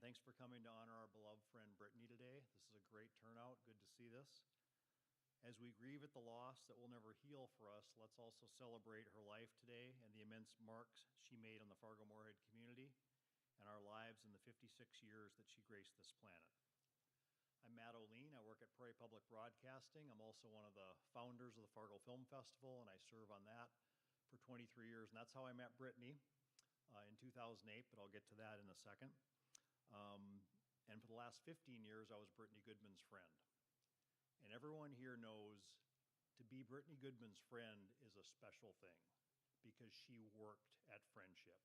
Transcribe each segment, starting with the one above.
thanks for coming to honor our beloved friend Brittany today. This is a great turnout. Good to see this. As we grieve at the loss that will never heal for us, let's also celebrate her life today and the immense marks she made on the Fargo-Moorhead community and our lives in the 56 years that she graced this planet. I'm Matt O'Lean. I work at Prairie Public Broadcasting. I'm also one of the founders of the Fargo Film Festival, and I serve on that for 23 years. And that's how I met Brittany in 2008, but I'll get to that in a second. And for the last 15 years, I was Brittany Goodman's friend. And everyone here knows to be Brittany Goodman's friend is a special thing because she worked at friendship.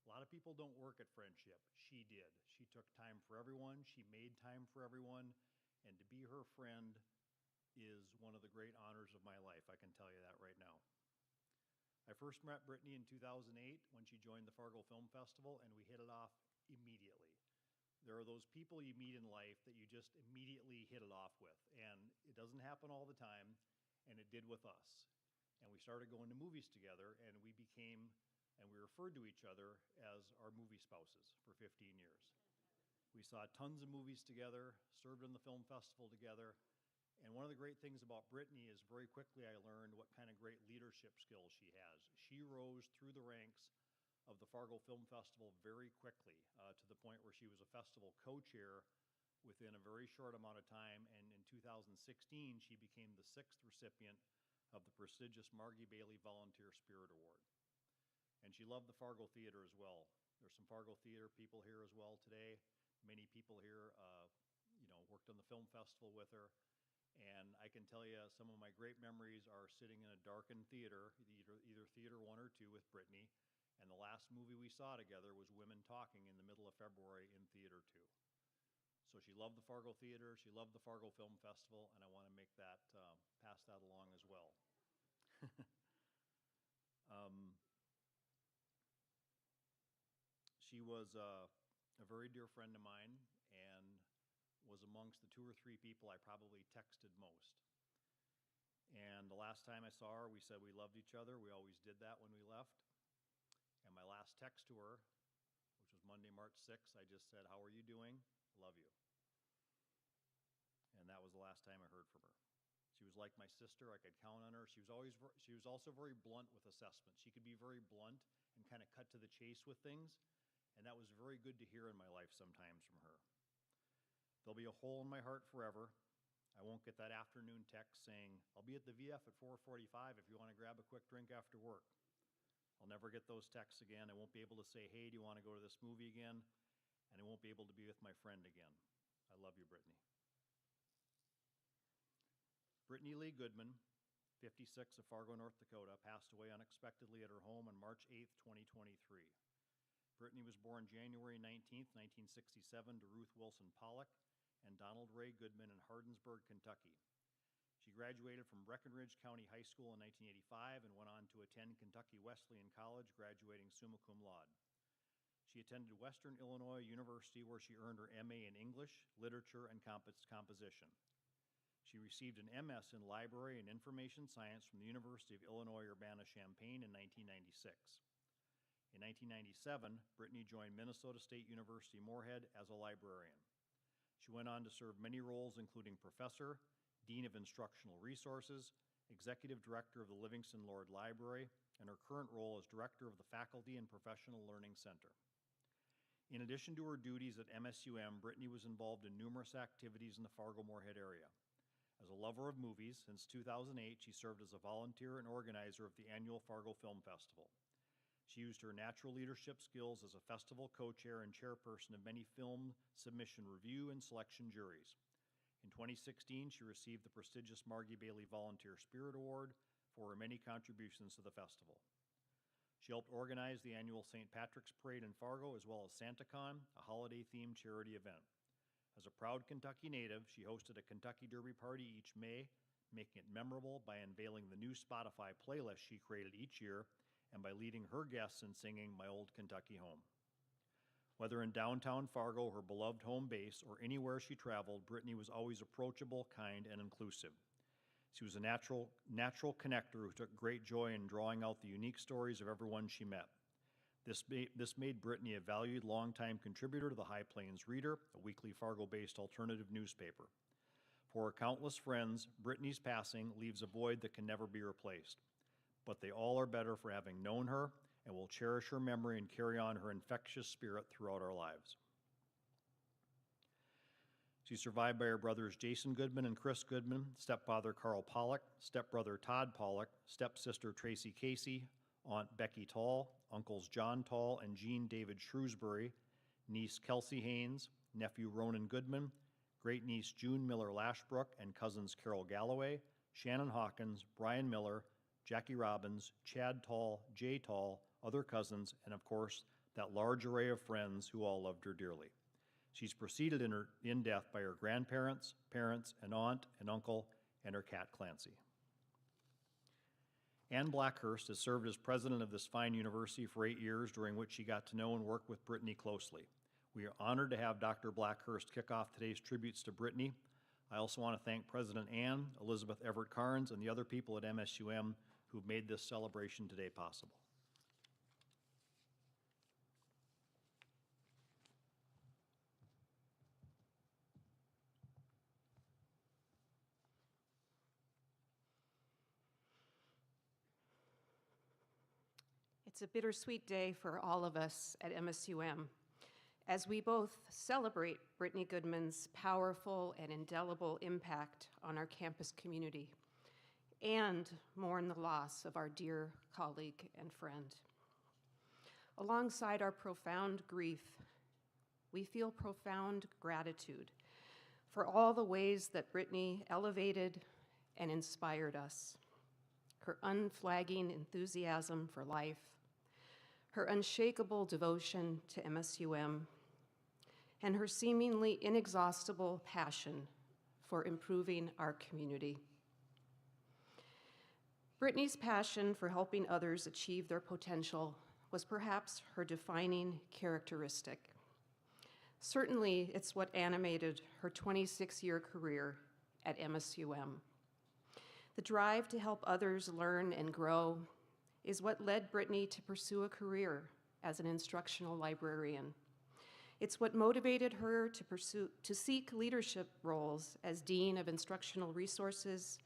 A lot of people don't work at friendship. She did. She took time for everyone. She made time for everyone. And to be her friend is one of the great honors of my life. I can tell you that right now. I first met Brittany in 2008 when she joined the Fargo Film Festival, and we hit it off immediately. There are those people you meet in life that you just immediately hit it off with, and it doesn't happen all the time, and it did with us. And we started going to movies together, and we referred to each other as our movie spouses for 15 years. We saw tons of movies together, served in the film festival together, and one of the great things about Brittany is very quickly I learned what kind of great leadership skills she has. She rose through the ranks of the Fargo Film Festival very quickly to the point where she was a festival co-chair within a very short amount of time, and in 2016 she became the 6th recipient of the prestigious Margie Bailey Volunteer Spirit Award. And she loved the Fargo Theater as well. There's some Fargo Theater people here as well today. Many people here worked on the film festival with her, and I can tell you some of my great memories are sitting in a darkened theater, either Theater 1 or 2 with Brittany. And the last movie we saw together was Women Talking in the middle of February in Theater 2. So she loved the Fargo Theater, she loved the Fargo Film Festival, and I want to make that, pass that along as well. She was a very dear friend of mine and was amongst the 2 or 3 people I probably texted most. And the last time I saw her, we said we loved each other. We always did that when we left. And my last text to her, which was Monday, March 6th, I just said, "How are you doing? Love you." And that was the last time I heard from her. She was like my sister. I could count on her. She was also very blunt with assessments. She could be very blunt and kind of cut to the chase with things, and that was very good to hear in my life sometimes from her. There'll be a hole in my heart forever. I won't get that afternoon text saying, "I'll be at the VF at 4:45 if you want to grab a quick drink after work." I'll never get those texts again. I won't be able to say, "Hey, do you want to go to this movie again?" And I won't be able to be with my friend again. I love you, Brittany. Brittany Lee Goodman, 56 of Fargo, North Dakota, passed away unexpectedly at her home on March 8th, 2023. Brittany was born January 19th, 1967 to Ruth Wilson Pollock and Donald Ray Goodman in Hardinsburg, Kentucky. She graduated from Breckinridge County High School in 1985 and went on to attend Kentucky Wesleyan College, graduating summa cum laude. She attended Western Illinois University, where she earned her MA in English, Literature, and Composition. She received an MS in Library and Information Science from the University of Illinois Urbana-Champaign in 1996. In 1997, Brittany joined Minnesota State University Moorhead as a librarian. She went on to serve many roles, including professor, Dean of Instructional Resources, Executive Director of the Livingston Lord Library, and her current role as Director of the Faculty and Professional Learning Center. In addition to her duties at MSUM, Brittany was involved in numerous activities in the Fargo-Moorhead area. As a lover of movies, since 2008, she served as a volunteer and organizer of the annual Fargo Film Festival. She used her natural leadership skills as a festival co-chair and chairperson of many film submission review and selection juries. In 2016, she received the prestigious Margie Bailey Volunteer Spirit Award for her many contributions to the festival. She helped organize the annual St. Patrick's Parade in Fargo, as well as SantaCon, a holiday-themed charity event. As a proud Kentucky native, she hosted a Kentucky Derby party each May, making it memorable by unveiling the new Spotify playlist she created each year and by leading her guests in singing "My Old Kentucky Home." Whether in downtown Fargo, her beloved home base, or anywhere she traveled, Brittany was always approachable, kind, and inclusive. She was a natural connector who took great joy in drawing out the unique stories of everyone she met. This made Brittany a valued longtime contributor to the High Plains Reader, a weekly Fargo-based alternative newspaper. For her countless friends, Brittany's passing leaves a void that can never be replaced. But they all are better for having known her and will cherish her memory and carry on her infectious spirit throughout our lives. She's survived by her brothers Jason Goodman and Chris Goodman, stepfather Carl Pollock, stepbrother Todd Pollock, stepsister Tracy Casey, Aunt Becky Tall, uncles John Tall and Jean David Shrewsbury, niece Kelsey Haynes, nephew Ronan Goodman, great-niece June Miller Lashbrook, and cousins Carol Galloway, Shannon Hawkins, Brian Miller, Jackie Robbins, Chad Tall, Jay Tall, other cousins, and of course, that large array of friends who all loved her dearly. She's preceded in death by her grandparents, parents, an aunt, an uncle, and her cat Clancy. Ann Blackhurst has served as president of this fine university for 8 years, during which she got to know and work with Brittany closely. We are honored to have Dr. Blackhurst kick off today's tributes to Brittany. I also want to thank President Ann, Elizabeth Everett Carnes, and the other people at MSUM who've made this celebration today possible. It's a bittersweet day for all of us at MSUM as we both celebrate Brittany Goodman's powerful and indelible impact on our campus community and mourn the loss of our dear colleague and friend. Alongside our profound grief, we feel profound gratitude for all the ways that Brittany elevated and inspired us. Her unflagging enthusiasm for life, her unshakable devotion to MSUM, and her seemingly inexhaustible passion for improving our community. Brittany's passion for helping others achieve their potential was perhaps her defining characteristic. Certainly, it's what animated her 26-year career at MSUM. The drive to help others learn and grow is what led Brittany to pursue a career as an instructional librarian. It's what motivated her to seek leadership roles as Dean of Instructional Resources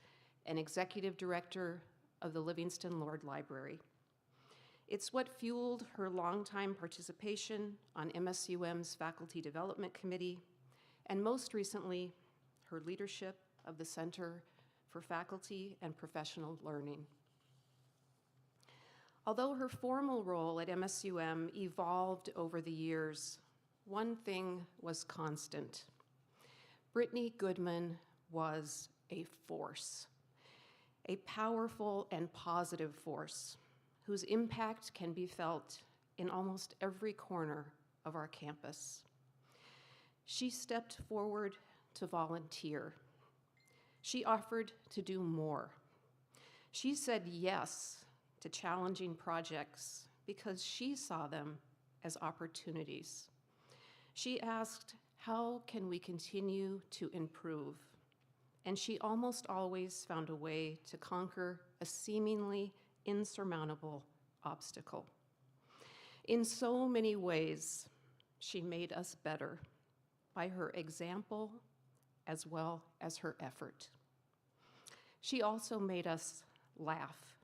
and Executive Director of the Livingston Lord Library. It's what fueled her longtime participation on MSUM's Faculty Development Committee, and most recently, her leadership of the Center for Faculty and Professional Learning. Although her formal role at MSUM evolved over the years, one thing was constant. Brittany Goodman was a force, a powerful and positive force whose impact can be felt in almost every corner of our campus. She stepped forward to volunteer. She offered to do more. She said yes to challenging projects because she saw them as opportunities. She asked, how can we continue to improve? And she almost always found a way to conquer a seemingly insurmountable obstacle. In so many ways, she made us better by her example as well as her effort. She also made us laugh,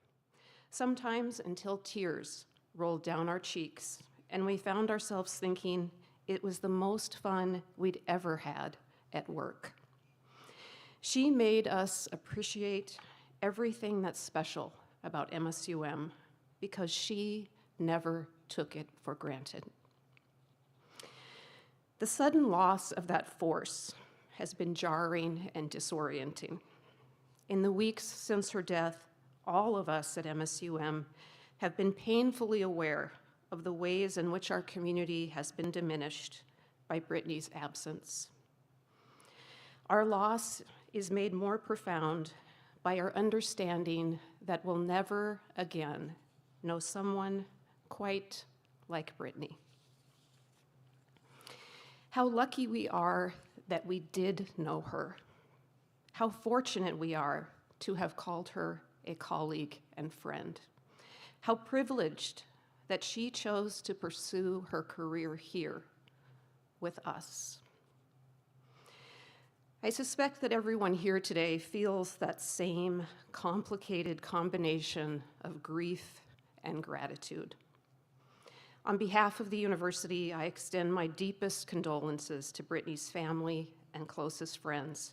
sometimes until tears rolled down our cheeks, and we found ourselves thinking it was the most fun we'd ever had at work. She made us appreciate everything that's special about MSUM because she never took it for granted. The sudden loss of that force has been jarring and disorienting. In the weeks since her death, all of us at MSUM have been painfully aware of the ways in which our community has been diminished by Brittany's absence. Our loss is made more profound by our understanding that we'll never again know someone quite like Brittany. How lucky we are that we did know her. How fortunate we are to have called her a colleague and friend. How privileged that she chose to pursue her career here with us. I suspect that everyone here today feels that same complicated combination of grief and gratitude. On behalf of the university, I extend my deepest condolences to Brittany's family and closest friends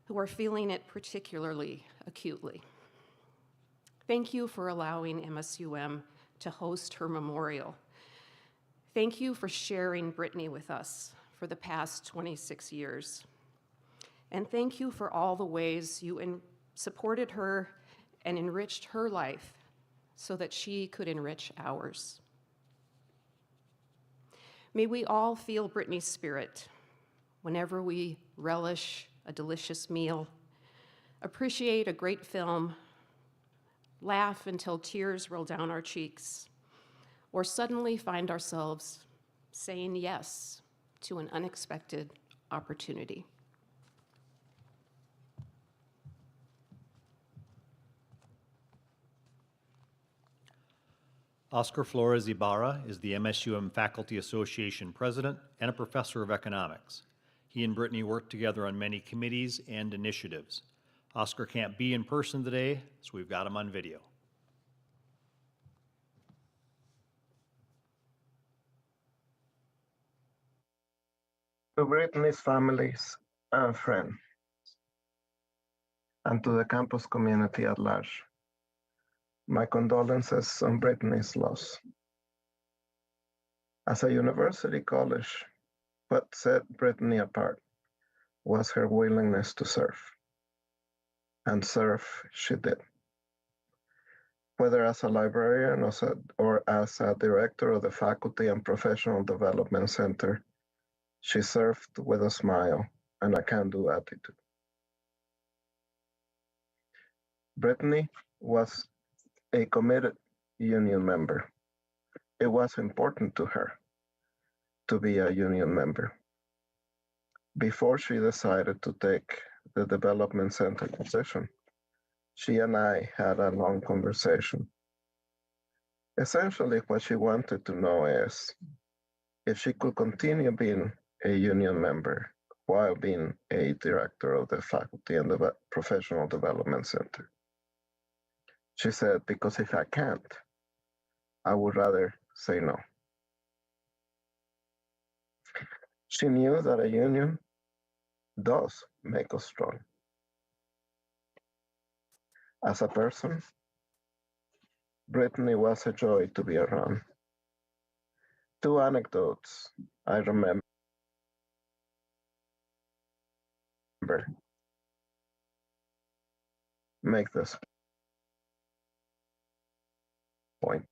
who are feeling it particularly acutely. Thank you for allowing MSUM to host her memorial. Thank you for sharing Brittany with us for the past 26 years. And thank you for all the ways you supported her and enriched her life so that she could enrich ours. May we all feel Brittany's spirit whenever we relish a delicious meal, appreciate a great film, laugh until tears roll down our cheeks, or suddenly find ourselves saying yes to an unexpected opportunity. Oscar Flores Ibarra is the MSUM Faculty Association President and a professor of economics. He and Brittany work together on many committees and initiatives. Oscar can't be in person today, so we've got him on video. To Brittany's families and friends, and to the campus community at large, my condolences on Brittany's loss. As a university college, what set Brittany apart was her willingness to serve. And serve she did. Whether as a librarian or as a director of the Faculty and Professional Development Center, she served with a smile and a can-do attitude. Brittany was a committed union member. It was important to her to be a union member. Before she decided to take the development center position, she and I had a long conversation. Essentially, what she wanted to know is if she could continue being a union member while being a director of the Faculty and the Professional Development Center. She said, because if I can't, I would rather say no. She knew that a union does make us strong. As a person, Brittany was a joy to be around. Two anecdotes I remember. Make this point.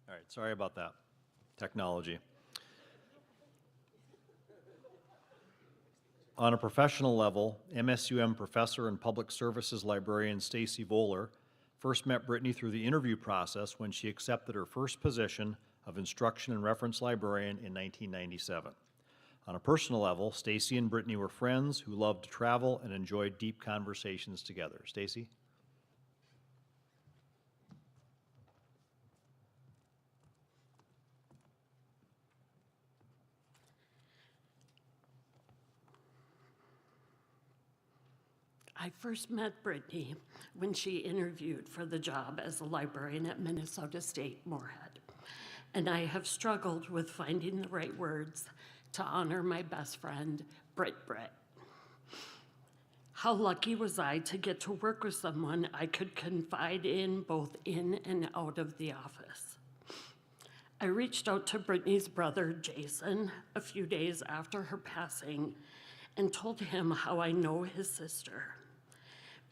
All right, sorry about that. Technology. On a professional level, MSUM professor and public services librarian Stacy Voller first met Brittany through the interview process when she accepted her first position of instruction and reference librarian in 1997. On a personal level, Stacy and Brittany were friends who loved to travel and enjoyed deep conversations together. Stacy? I first met Brittany when she interviewed for the job as a librarian at Minnesota State Moorhead, and I have struggled with finding the right words to honor my best friend, Britt. How lucky was I to get to work with someone I could confide in both in and out of the office. I reached out to Brittany's brother, Jason, a few days after her passing and told him how I know his sister.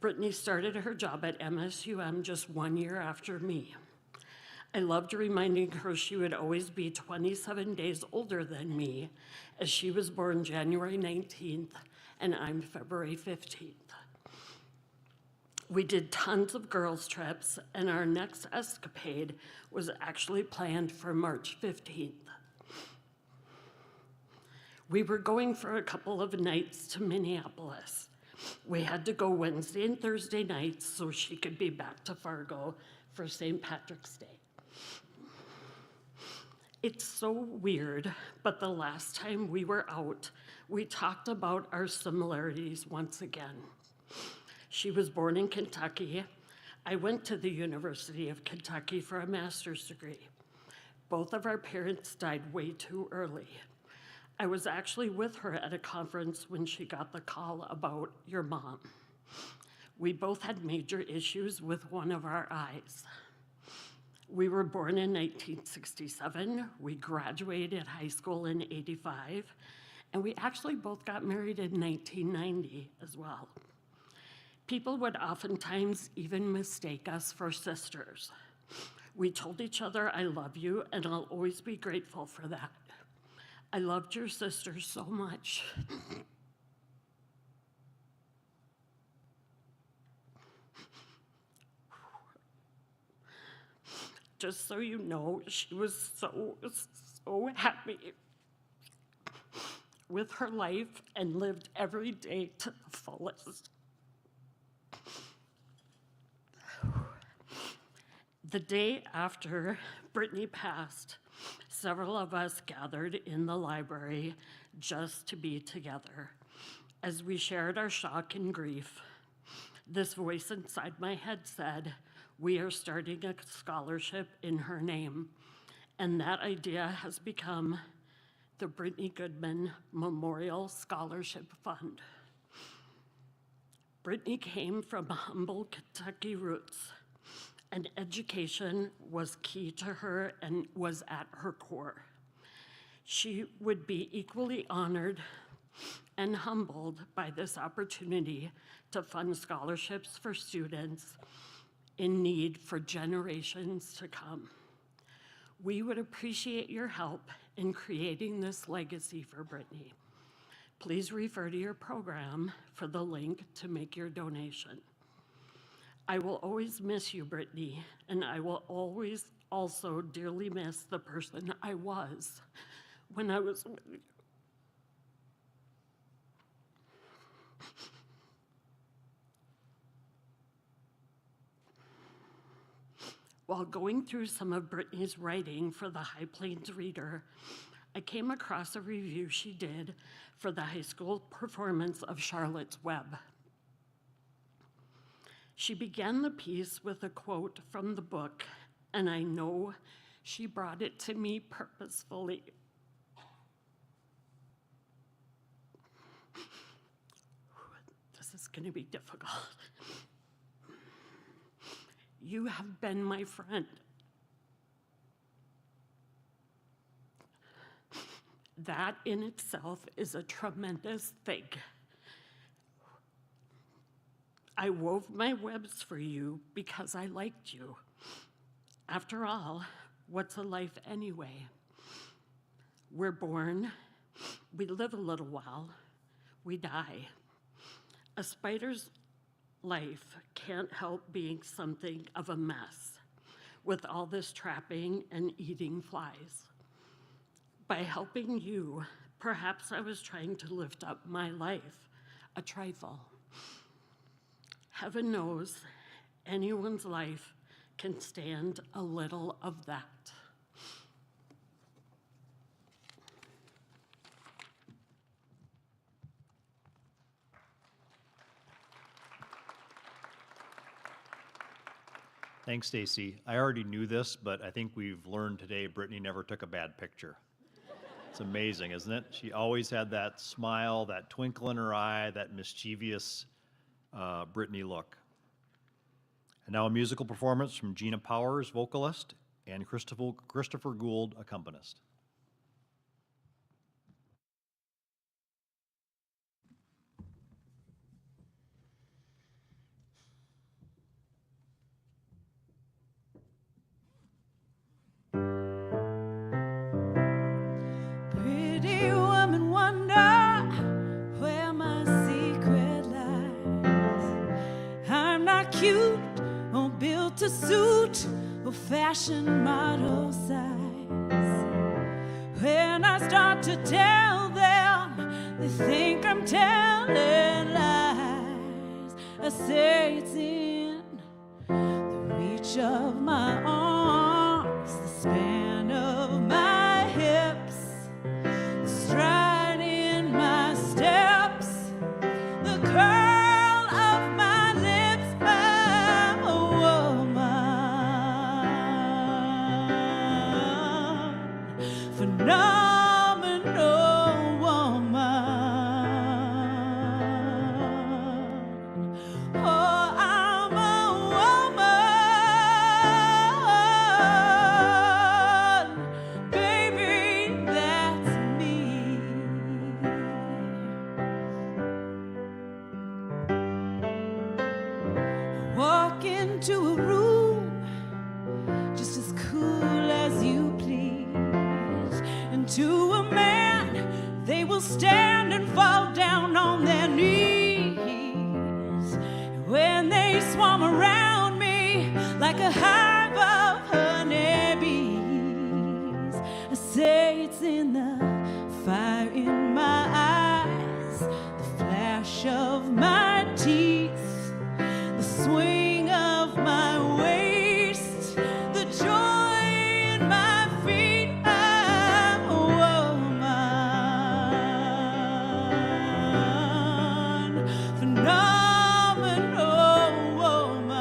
Brittany started her job at MSUM just 1 year after me. I loved reminding her she would always be 27 days older than me, as she was born January 19th and I'm February 15th. We did tons of girls' trips, and our next escapade was actually planned for March 15th. We were going for a couple of nights to Minneapolis. We had to go Wednesday and Thursday nights so she could be back to Fargo for St. Patrick's Day. It's so weird, but the last time we were out, we talked about our similarities once again. She was born in Kentucky. I went to the University of Kentucky for a master's degree. Both of our parents died way too early. I was actually with her at a conference when she got the call about your mom. We both had major issues with one of our eyes. We were born in 1967. We graduated high school in 85. And we actually both got married in 1990 as well. People would oftentimes even mistake us for sisters. We told each other, I love you, and I'll always be grateful for that. I loved your sister so much. Just so you know, she was so happy with her life and lived every day to the fullest. The day after Brittany passed, several of us gathered in the library just to be together as we shared our shock and grief. This voice inside my head said, we are starting a scholarship in her name, and that idea has become the Brittany Goodman Memorial Scholarship Fund. Brittany came from humble Kentucky roots, and education was key to her and was at her core. She would be equally honored and humbled by this opportunity to fund scholarships for students in need for generations to come. We would appreciate your help in creating this legacy for Brittany. Please refer to your program for the link to make your donation. I will always miss you, Brittany, and I will always also dearly miss the person I was when I was with you. While going through some of Brittany's writing for the High Plains Reader, I came across a review she did for the high school performance of Charlotte's Web. She began the piece with a quote from the book, and I know she brought it to me purposefully. This is going to be difficult. You have been my friend. That in itself is a tremendous thing. I wove my webs for you because I liked you. After all, what's a life anyway? We're born, we live a little while, we die. A spider's life can't help being something of a mess with all this trapping and eating flies. By helping you, perhaps I was trying to lift up my life a trifle. Heaven knows anyone's life can stand a little of that. Thanks, Stacy. I already knew this, but I think we've learned today Brittany never took a bad picture. It's amazing, isn't it? She always had that smile, that twinkle in her eye, that mischievous Brittany look. And now a musical performance from Gina Powers, vocalist, and Christopher Gould, accompanist. Pretty woman, wonder where my secret lies. I'm not cute or built to suit or fashion model size. When I start to tell them, they think I'm telling lies. I say it's in the reach of my arms, the span of my hips, the stride in my steps, the curl of my lips. I'm a woman, phenomenal woman. Oh, I'm a woman, baby, that's me. Walk into a room just as cool as you please, and to a man they will stand and fall down on their knees. When they swarm around me like a hive of honeybees, I say it's in the fire in my eyes, the flash of my teeth, the swing of my waist, the joy in my feet. I'm a woman, phenomenal woman.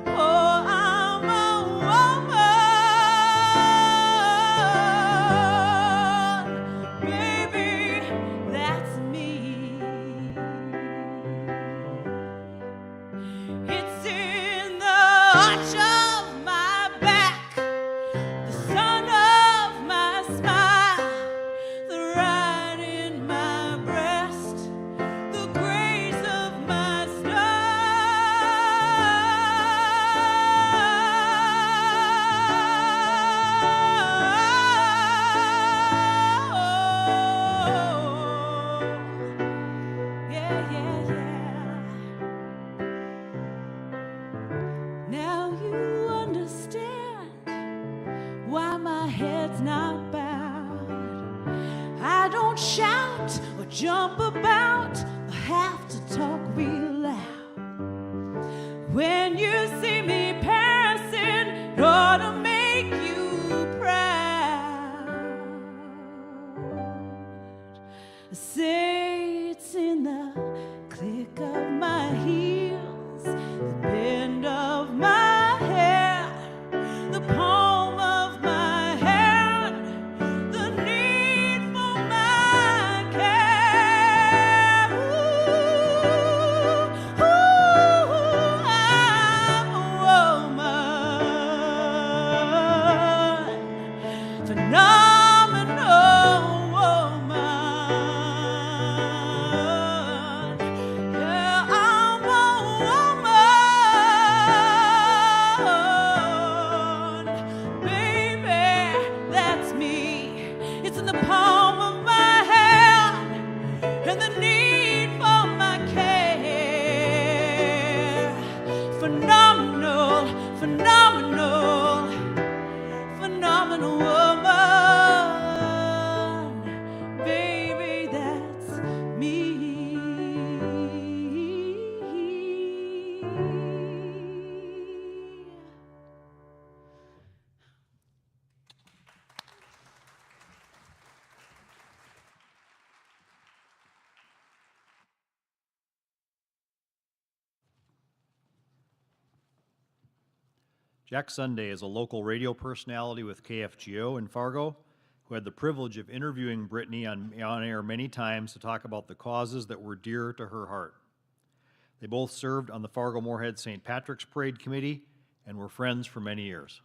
Oh, I'm a woman, baby, that's me. It's in the arch of my back, the sun of my smile, the ride in my breast, the grace of my style. Yeah, yeah, yeah. Now you understand why my head's not bowed. I don't shout or jump about or have to talk real loud. When you see me passing, it ought to make you proud. I say it's in the click of my heels, the bend of my hair, the palm of my hand, the need for my care. Ooh, I'm a woman, phenomenal woman. Yeah, I'm a woman, baby, that's me. It's in the palm of my hand and the need for my care. Phenomenal, phenomenal. loving woman, baby, that's me. Jack Sunday is a local radio personality with KFGO in Fargo who had the privilege of interviewing Brittany on air many times to talk about the causes that were dear to her heart. They both served on the Fargo-Moorhead St. Patrick's Parade Committee and were friends for many years.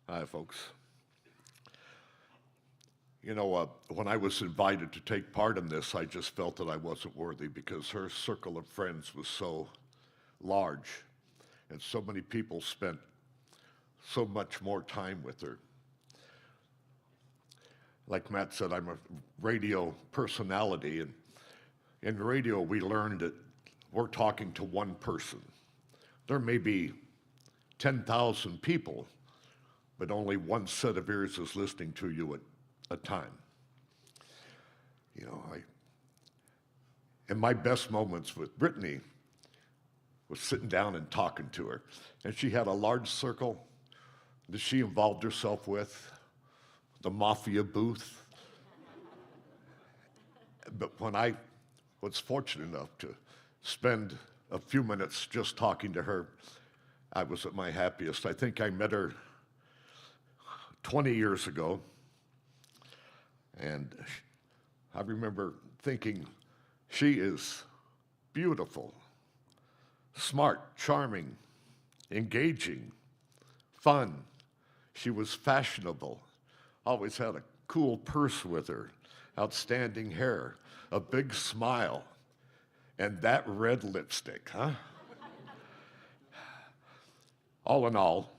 Hi, folks. You know, when I was invited to take part in this, I just felt that I wasn't worthy because her circle of friends was so large and so many people spent so much more time with her. Like Matt said, I'm a radio personality, and in radio we learned that we're talking to one person. There may be 10,000 people, but only one set of ears is listening to you at a time. You know, in my best moments with Brittany was sitting down and talking to her. And she had a large circle that she involved herself with, the mafia booth. But when I was fortunate enough to spend a few minutes just talking to her, I was at my happiest. I think I met her 20 years ago. And I remember thinking, she is beautiful, smart, charming, engaging, fun. She was fashionable, always had a cool purse with her, outstanding hair, a big smile, and that red lipstick, huh? All in all,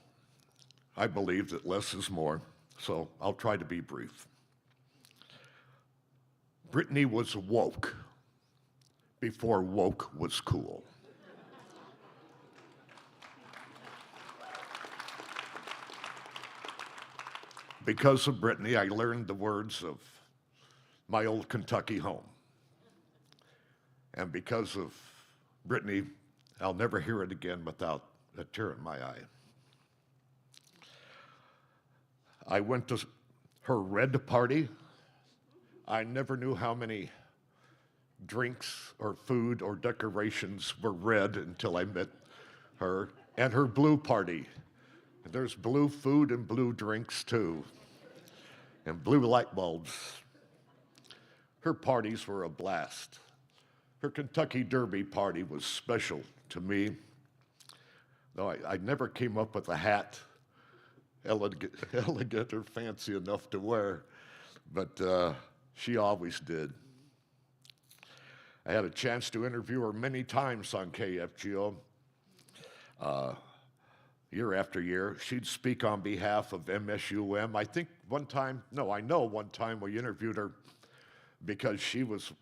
I believe that less is more, so I'll try to be brief. Brittany was woke before woke was cool. Because of Brittany, I learned the words of my old Kentucky home. And because of Brittany, I'll never hear it again without a tear in my eye. I went to her red party. I never knew how many drinks or food or decorations were red until I met her. And her blue party. There's blue food and blue drinks too. And blue light bulbs. Her parties were a blast. Her Kentucky Derby party was special to me. Though I never came up with a hat elegant or fancy enough to wear. But she always did. I had a chance to interview her many times on KFGO. Year after year, she'd speak on behalf of MSUM. I know one time we interviewed her because she was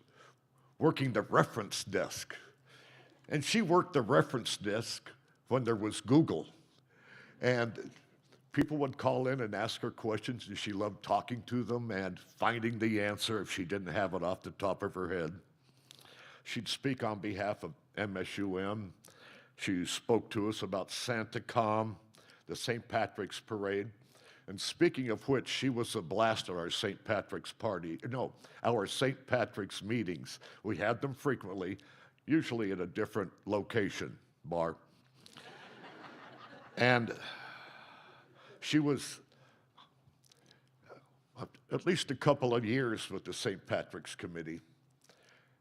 working the reference desk. And she worked the reference desk when there was Google. And people would call in and ask her questions, and she loved talking to them and finding the answer if she didn't have it off the top of her head. She'd speak on behalf of MSUM. She spoke to us about SantaCom, the St. Patrick's Parade. And speaking of which, she was a blast at our St. Patrick's our St. Patrick's meetings. We had them frequently, usually at a different location, bar. And she was at least a couple of years with the St. Patrick's Committee.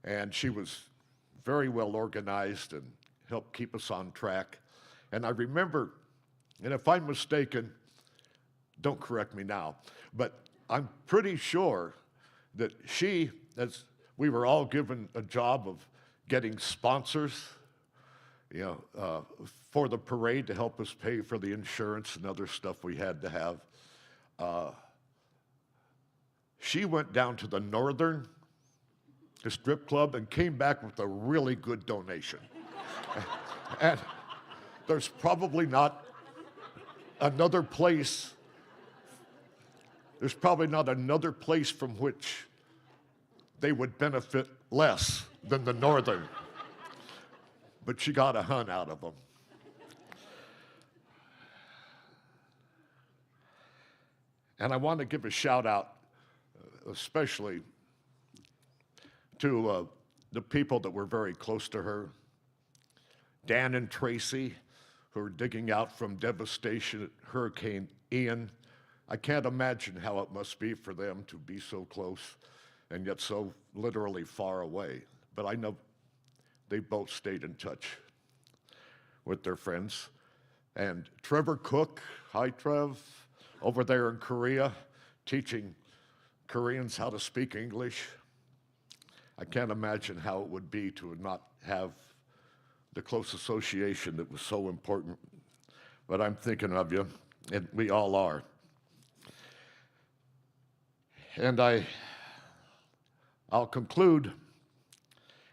And she was very well organized and helped keep us on track. And I remember, and if I'm mistaken, don't correct me now, but I'm pretty sure that she, as we were all given a job of getting sponsors, for the parade to help us pay for the insurance and other stuff we had to have. She went down to the northern the strip club and came back with a really good donation. And there's probably not another place from which they would benefit less than the Northern. But she got a hunt out of them. And I want to give a shout out, especially to the people that were very close to her. Dan and Tracy, who are digging out from devastation at Hurricane Ian. I can't imagine how it must be for them to be so close and yet so literally far away. But I know they both stayed in touch with their friends. And Trevor Cook, hi Trev, over there in Korea, teaching Koreans how to speak English. I can't imagine how it would be to not have the close association that was so important. But I'm thinking of you, and we all are. And I'll conclude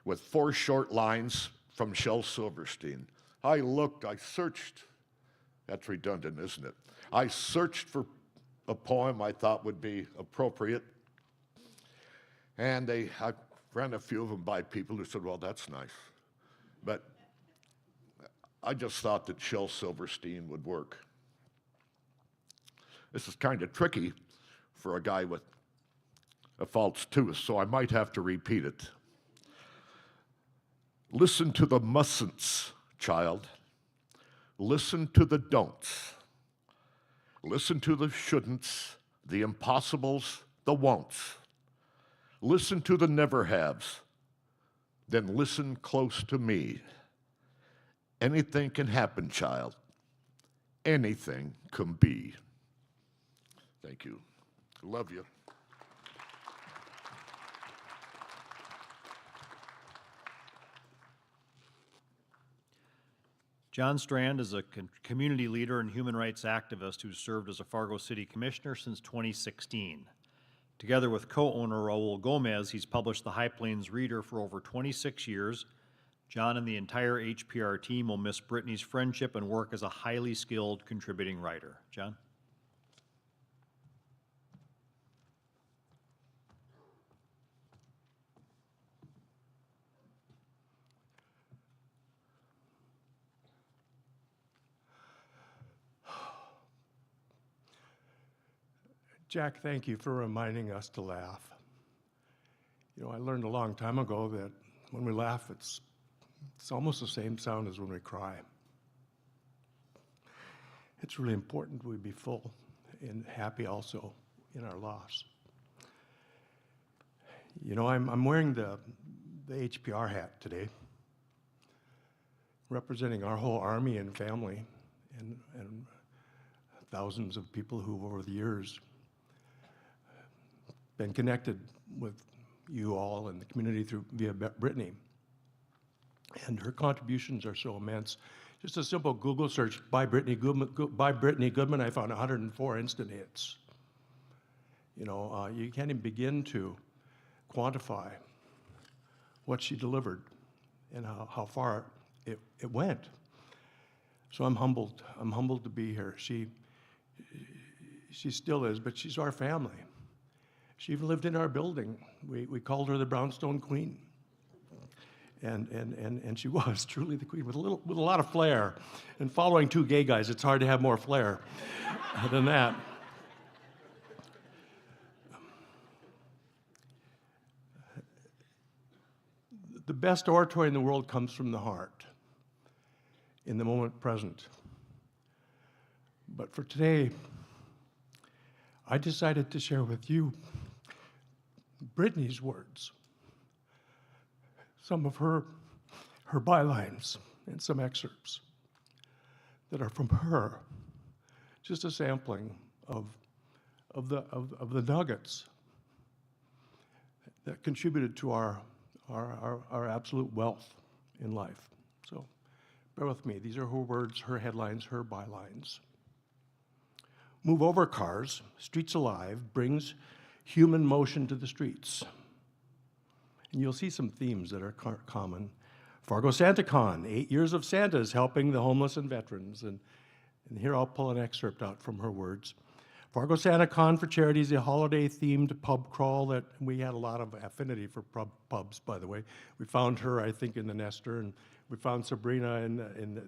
with 4 short lines from Shel Silverstein. I searched, that's redundant, isn't it? I searched for a poem I thought would be appropriate, and I ran a few of them by people who said, well, that's nice. But I just thought that Shel Silverstein would work. This is kind of tricky for a guy with a false tooth, so I might have to repeat it. Listen to the mustn'ts, child. Listen to the don'ts. Listen to the shouldn'ts, the impossibles, the won'ts. Listen to the never-haves. Then listen close to me. Anything can happen, child. Anything can be. Thank you. Love you. John Strand is a community leader and human rights activist who's served as a Fargo City Commissioner since 2016. Together with co-owner Raul Gomez, he's published the High Plains Reader for over 26 years. John and the entire HPR team will miss Brittany's friendship and work as a highly skilled contributing writer. John? Jack, thank you for reminding us to laugh. You know, I learned a long time ago that when we laugh, it's almost the same sound as when we cry. It's really important we be full and happy also in our loss. You know, I'm wearing the HPR hat today, representing our whole army and family and thousands of people who over the years been connected with you all and the community via Brittany. And her contributions are so immense. Just a simple Google search by Brittany Goodman, I found 104 instant hits. You know, you can't even begin to quantify what she delivered and how far it went. So I'm humbled. I'm humbled to be here. She still is, but she's our family. She even lived in our building. We called her the Brownstone Queen. And she was truly the queen with a lot of flair. And following 2 gay guys, it's hard to have more flair than that. The best oratory in the world comes from the heart, in the moment present. But for today, I decided to share with you Brittany's words, some of her bylines and some excerpts that are from her, just a sampling of the nuggets that contributed to our absolute wealth in life. So bear with me. These are her words, her headlines, her bylines. Move over cars, Streets Alive brings human motion to the streets. And you'll see some themes that are common. Fargo SantaCon, 8 years of Santas helping the homeless and veterans. And here I'll pull an excerpt out from her words. Fargo SantaCon for Charity is a holiday-themed pub crawl that we had a lot of affinity for pubs, by the way. We found her, I think, in the Nestor, and we found Sabrina in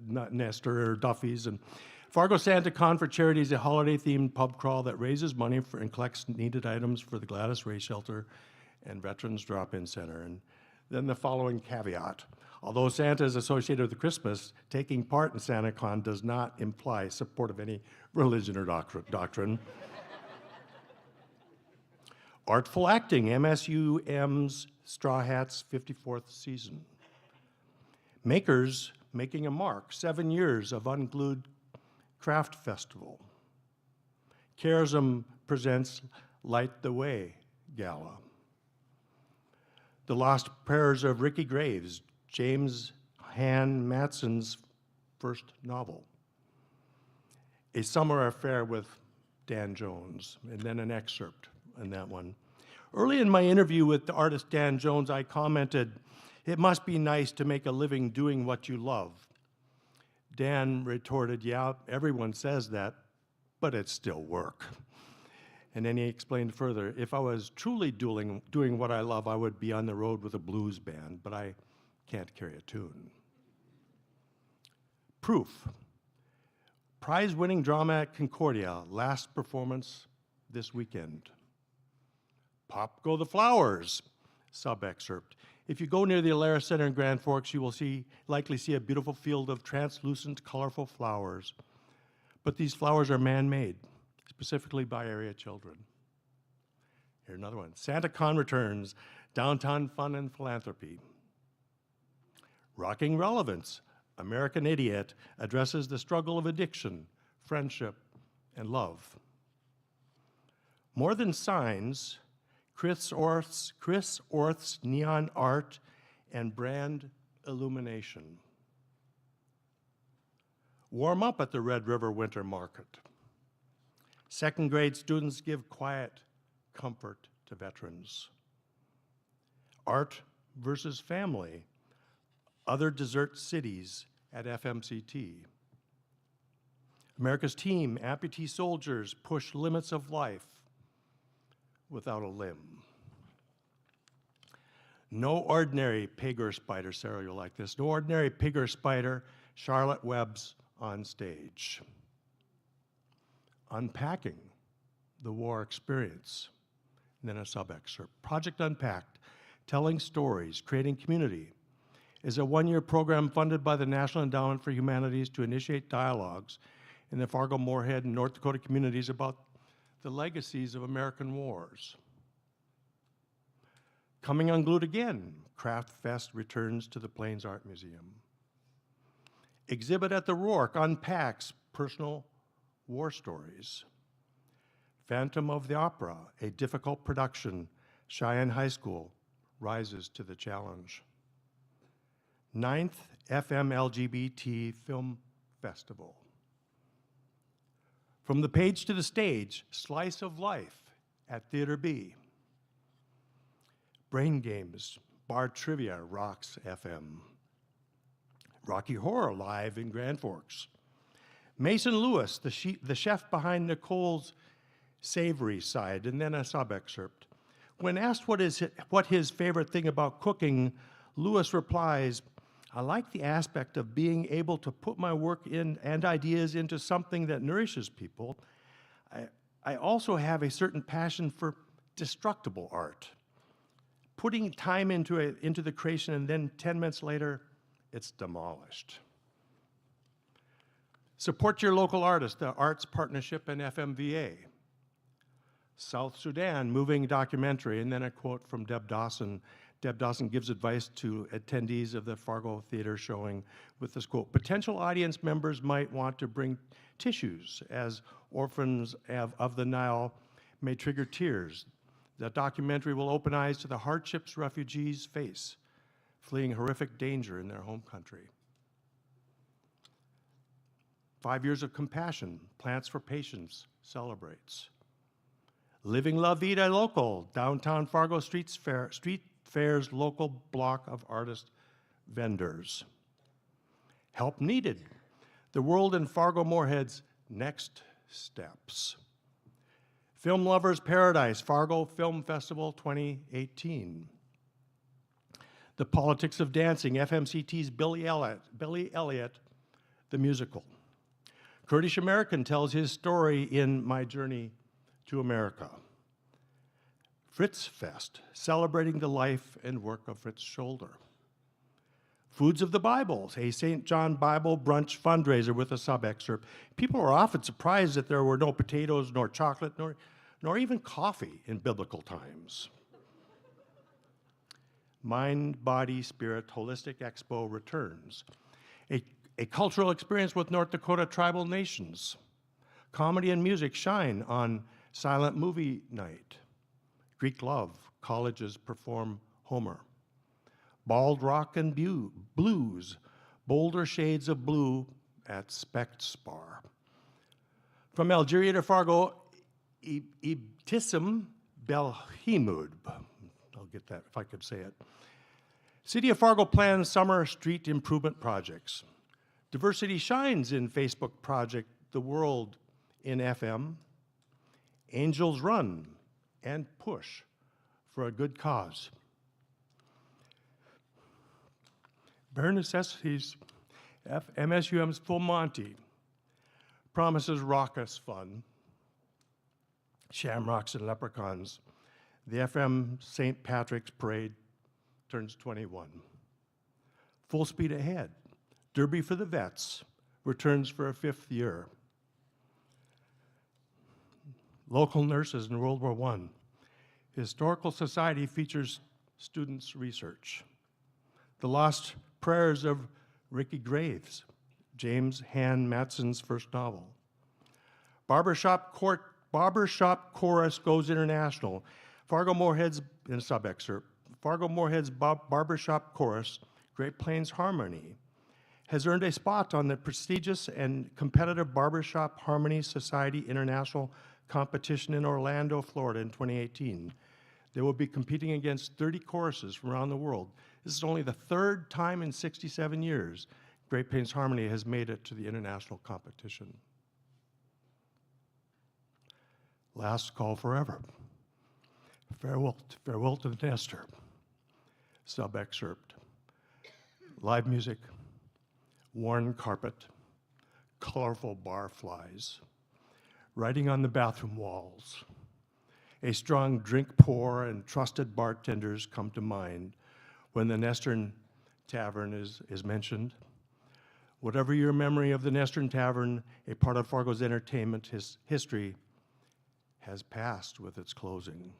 the Nestor or Duffy's. And Fargo SantaCon for Charity is a holiday-themed pub crawl that raises money for and collects needed items for the Gladys Ray Shelter and Veterans Drop-In Center. And then the following caveat. Although Santa is associated with Christmas, taking part in SantaCon does not imply support of any religion or doctrine. Artful Acting, MSUM's Straw Hats 54th season. Makers Making a Mark, 7 years of Unglued Craft Festival. Charism presents Light the Way Gala. The Lost Prayers of Ricky Graves, James Han Matson's first novel. A Summer Affair with Dan Jones, and then an excerpt in that one. Early in my interview with the artist Dan Jones, I commented, "It must be nice to make a living doing what you love." Dan retorted, "Yeah, everyone says that, but it's still work." And then he explained further, "If I was truly doing what I love, I would be on the road with a blues band, but I can't carry a tune." Proof. Prize-winning drama at Concordia, last performance this weekend. Pop Go the Flowers, sub-excerpt. If you go near the Alara Center in Grand Forks, you will likely see a beautiful field of translucent, colorful flowers. But these flowers are man-made, specifically by area children. Here's another one. SantaCon returns, downtown fun and philanthropy. Rocking Relevance, American Idiot addresses the struggle of addiction, friendship, and love. More Than Signs, Chris Orth's neon art and brand illumination. Warm Up at the Red River Winter Market. Second grade students give quiet comfort to veterans. Art versus Family, Other Desert Cities at FMCT. America's Team, Amputee Soldiers push limits of life without a limb. No Ordinary Pig or Spider, Sarah, you'll like this. No Ordinary Pig or Spider, Charlotte Webb's on stage. Unpacking the War Experience. And then a sub-excerpt. Project Unpacked, Telling Stories, Creating Community, is a one-year program funded by the National Endowment for Humanities to initiate dialogues in the Fargo, Moorhead, and North Dakota communities about the legacies of American wars. Coming Unglued Again, Craft Fest returns to the Plains Art Museum. Exhibit at the Rourke unpacks personal war stories. Phantom of the Opera, a difficult production, Cheyenne High School rises to the challenge. 9th FM LGBT Film Festival. From the Page to the Stage, Slice of Life at Theater B. Brain Games, Bar Trivia rocks FM. Rocky Horror live in Grand Forks. Mason Lewis, the chef behind Nicole's Savory Side, and then a sub-excerpt. When asked what his favorite thing about cooking, Lewis replies, "I like the aspect of being able to put my work in and ideas into something that nourishes people. I also have a certain passion for destructible art. Putting time into the creation and then 10 minutes later, it's demolished." Support your local artist, the Arts Partnership and FMVA. South Sudan, moving documentary, and then a quote from Deb Dawson. Deb Dawson gives advice to attendees of the Fargo Theater showing with this quote, "Potential audience members might want to bring tissues as orphans of the Nile may trigger tears. The documentary will open eyes to the hardships refugees face, fleeing horrific danger in their home country." 5 Years of Compassion, Plants for Patients celebrates. Living La Vida Local, downtown Fargo Street Fair's local block of artist vendors. Help needed. The world in Fargo-Moorhead's next steps. Film Lovers Paradise, Fargo Film Festival 2018. The Politics of Dancing, FMCT's Billy Elliot, the musical. Kurdish American tells his story in My Journey to America. Fritz Fest, celebrating the life and work of Fritz Scholder. Foods of the Bible, a St. John Bible brunch fundraiser with a sub-excerpt. People are often surprised that there were no potatoes, nor chocolate, nor even coffee in biblical times. Mind, Body, Spirit, Holistic Expo returns. A cultural experience with North Dakota tribal nations. Comedy and music shine on Silent Movie Night. Greek Love, colleges perform Homer. Bald Rock and Blues, bolder shades of blue at Specht Spar. From Algeria to Fargo, Ibtissim Belhimoud. I'll get that if I could say it. City of Fargo plans summer street improvement projects. Diversity shines in Facebook project The World in FM. Angels Run and Push for a good cause. Bare Necessities, MSUM's Full Monty promises raucous fun. Shamrocks and Leprechauns. The FM St. Patrick's Parade turns 21. Full Speed Ahead. Derby for the Vets returns for a 5th year. Local Nurses in World War I. Historical Society features students' research. The Lost Prayers of Ricky Graves, James Han Matson's first novel. Barbershop Chorus goes international. Fargo-Moorhead's, in a sub-excerpt, Fargo-Moorhead's Barbershop Chorus, Great Plains Harmony, has earned a spot on the prestigious and competitive Barbershop Harmony Society International competition in Orlando, Florida in 2018. They will be competing against 30 choruses from around the world. This is only the 3rd time in 67 years Great Plains Harmony has made it to the international competition. Last Call Forever. Farewell to the Nester. Sub-excerpt. Live music, worn carpet, colorful barflies, writing on the bathroom walls. A strong drink pour and trusted bartenders come to mind when the Nestern Tavern is mentioned. Whatever your memory of the Nestern Tavern, a part of Fargo's entertainment history, has passed with its closing.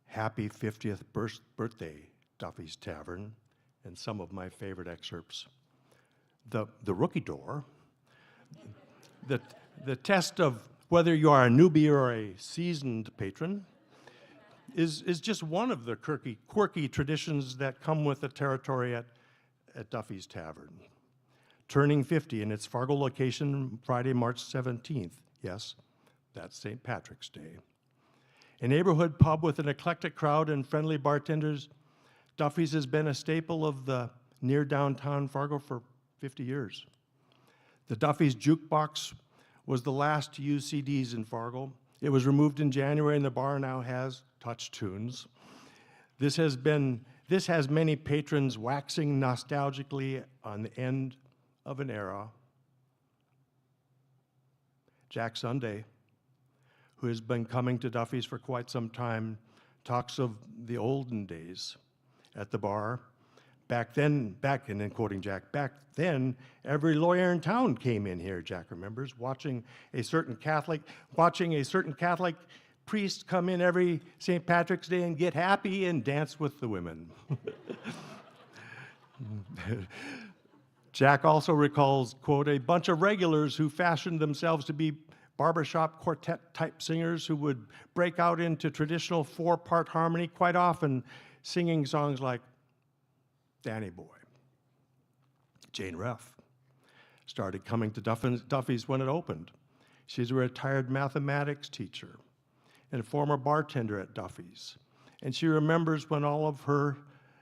Happy 50th birthday, Duffy's Tavern, and some of my favorite excerpts. The rookie door, the test of whether you are a newbie or a seasoned patron, is just one of the quirky traditions that come with the territory at Duffy's Tavern. Turning 50 in its Fargo location Friday, March 17th. Yes, that's St. Patrick's Day. A neighborhood pub with an eclectic crowd and friendly bartenders, Duffy's has been a staple of the near downtown Fargo for 50 years. The Duffy's Jukebox was the last to use CDs in Fargo. It was removed in January and the bar now has touch tunes. This has many patrons waxing nostalgically on the end of an era. Jack Sunday, who has been coming to Duffy's for quite some time, talks of the olden days at the bar. And then quoting Jack, back then, every lawyer in town came in here, Jack remembers, watching a certain Catholic priest come in every St. Patrick's Day and get happy and dance with the women. Jack also recalls, quote, a bunch of regulars who fashioned themselves to be barbershop quartet-type singers who would break out into traditional 4-part harmony, quite often singing songs like Danny Boy. Jane Reff started coming to Duffy's when it opened. She's a retired mathematics teacher. and former bartender at Duffy's. And she remembers when all of her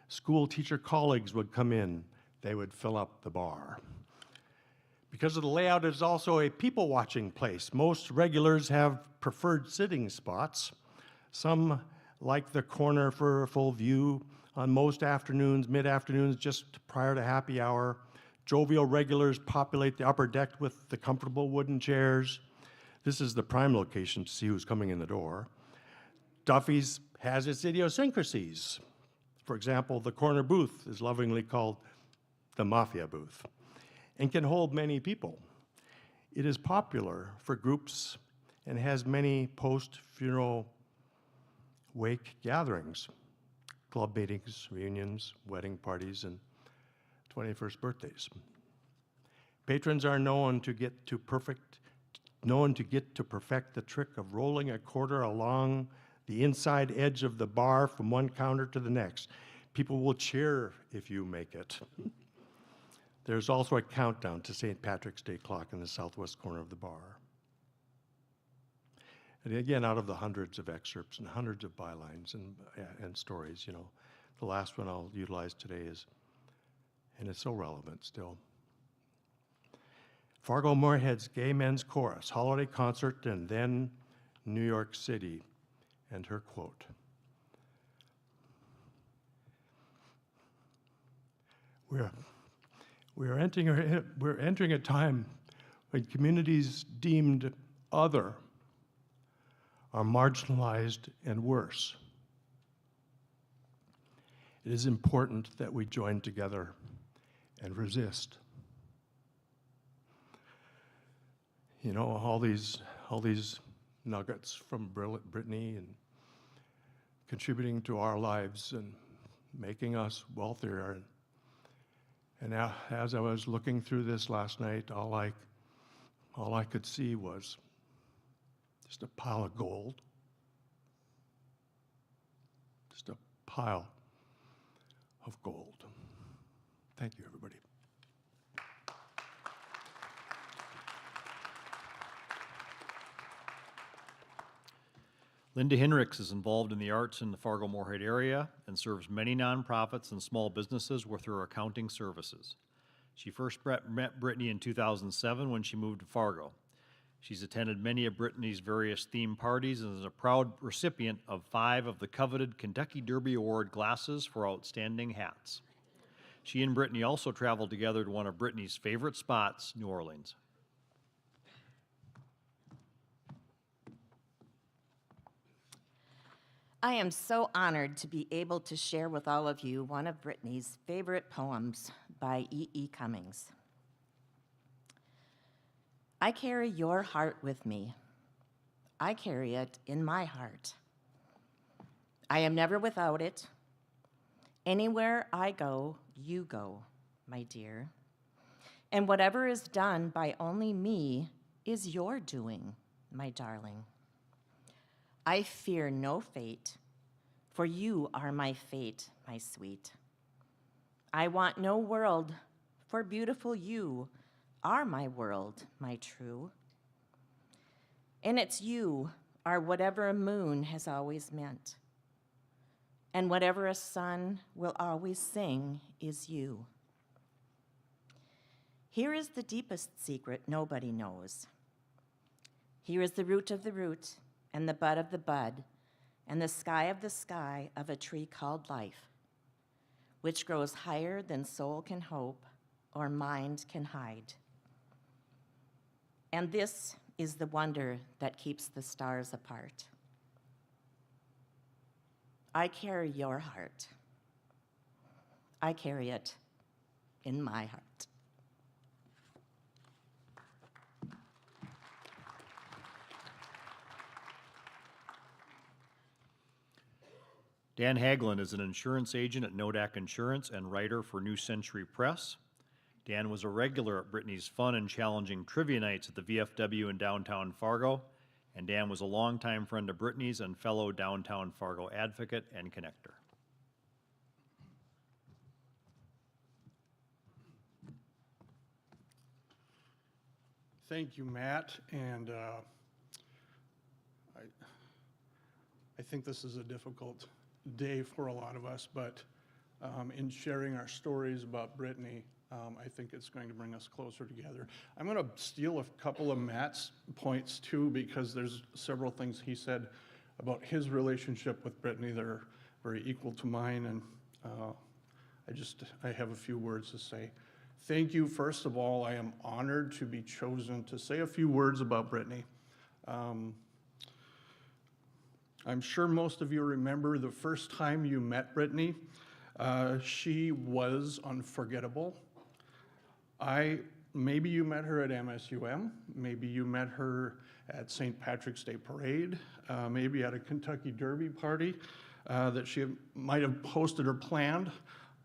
school teacher colleagues would come in, they would fill up the bar. Because of the layout, it's also a people-watching place. Most regulars have preferred sitting spots. Some like the corner for a full view on most afternoons, mid-afternoons, just prior to happy hour. Jovial regulars populate the upper deck with the comfortable wooden chairs. This is the prime location to see who's coming in the door. Duffy's has its idiosyncrasies. For example, the corner booth is lovingly called the Mafia booth and can hold many people. It is popular for groups and has many post-funeral wake gatherings, club meetings, reunions, wedding parties, and 21st birthdays. Patrons are known to get to perfect the trick of rolling a quarter along the inside edge of the bar from one counter to the next. People will cheer if you make it. There's also a countdown to St. Patrick's Day clock in the southwest corner of the bar. And again, out of the hundreds of excerpts and hundreds of bylines and stories, the last one I'll utilize today is, and it's so relevant still, Fargo Moorhead's Gay Men's Chorus, holiday concert, and then New York City, and her quote. We're entering a time when communities deemed other are marginalized and worse. It is important that we join together and resist. All these nuggets from Brittany and contributing to our lives and making us wealthier. And as I was looking through this last night, all I could see was just a pile of gold. Just a pile of gold. Thank you, everybody. Linda Hinrichs is involved in the arts in the Fargo-Moorhead area and serves many nonprofits and small businesses with her accounting services. She first met Brittany in 2007 when she moved to Fargo. She's attended many of Brittany's various theme parties and is a proud recipient of 5 of the coveted Kentucky Derby Award glasses for outstanding hats. She and Brittany also traveled together to one of Brittany's favorite spots, New Orleans. I am so honored to be able to share with all of you one of Brittany's favorite poems by E.E. Cummings. I carry your heart with me. I carry it in my heart. I am never without it. Anywhere I go, you go, my dear. And whatever is done by only me is your doing, my darling. I fear no fate, for you are my fate, my sweet. I want no world, for beautiful you are my world, my true. And it's you are whatever a moon has always meant. And whatever a sun will always sing is you. Here is the deepest secret nobody knows. Here is the root of the root, and the bud of the bud, and the sky of a tree called life, which grows higher than soul can hope or mind can hide. And this is the wonder that keeps the stars apart. I carry your heart. I carry it in my heart. Dan Haglund is an insurance agent at Nodak Insurance and writer for New Century Press. Dan was a regular at Brittany's fun and challenging trivia nights at the VFW in downtown Fargo, and Dan was a longtime friend of Brittany's and fellow downtown Fargo advocate and connector. Thank you, Matt, and think this is a difficult day for a lot of us, but in sharing our stories about Brittany, I think it's going to bring us closer together. I'm going to steal a couple of Matt's points too, because there's several things he said about his relationship with Brittany that are very equal to mine, and I have a few words to say. Thank you, first of all. I am honored to be chosen to say a few words about Brittany. I'm sure most of you remember the first time you met Brittany. She was unforgettable. Maybe you met her at MSUM, maybe you met her at St. Patrick's Day Parade, maybe at a Kentucky Derby party that she might have hosted or planned.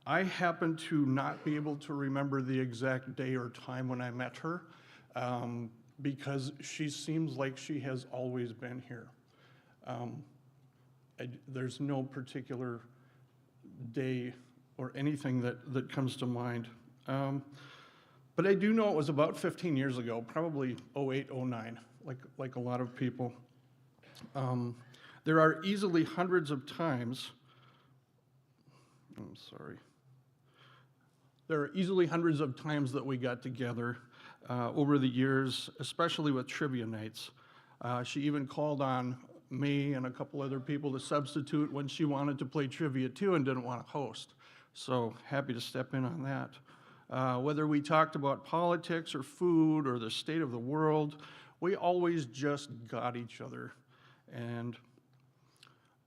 I happen to not be able to remember the exact day or time when I met her, because she seems like she has always been here. There's no particular day or anything that comes to mind. But I do know it was about 15 years ago, probably 08, 09, like a lot of people. There are easily hundreds of times, there are easily hundreds of times that we got together over the years, especially with trivia nights. She even called on me and a couple other people to substitute when she wanted to play trivia too and didn't want to host. So happy to step in on that. Whether we talked about politics or food or the state of the world, we always just got each other. And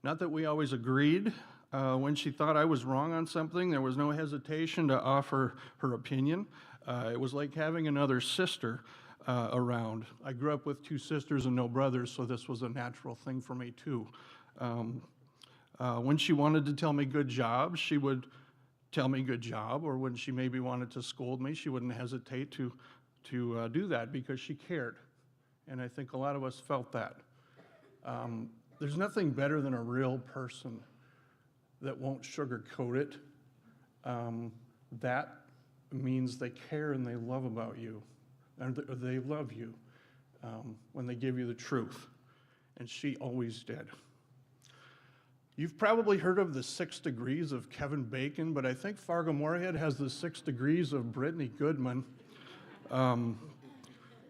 not that we always agreed. When she thought I was wrong on something, there was no hesitation to offer her opinion. It was like having another sister around. I grew up with two sisters and no brothers, so this was a natural thing for me too. When she wanted to tell me good job, she would tell me good job, or when she maybe wanted to scold me, she wouldn't hesitate to do that because she cared. And I think a lot of us felt that. There's nothing better than a real person that won't sugarcoat it. That means they care and they love about you, and they love you when they give you the truth. And she always did. You've probably heard of the 6 degrees of Kevin Bacon, but I think Fargo-Moorhead has the 6 degrees of Brittany Goodman.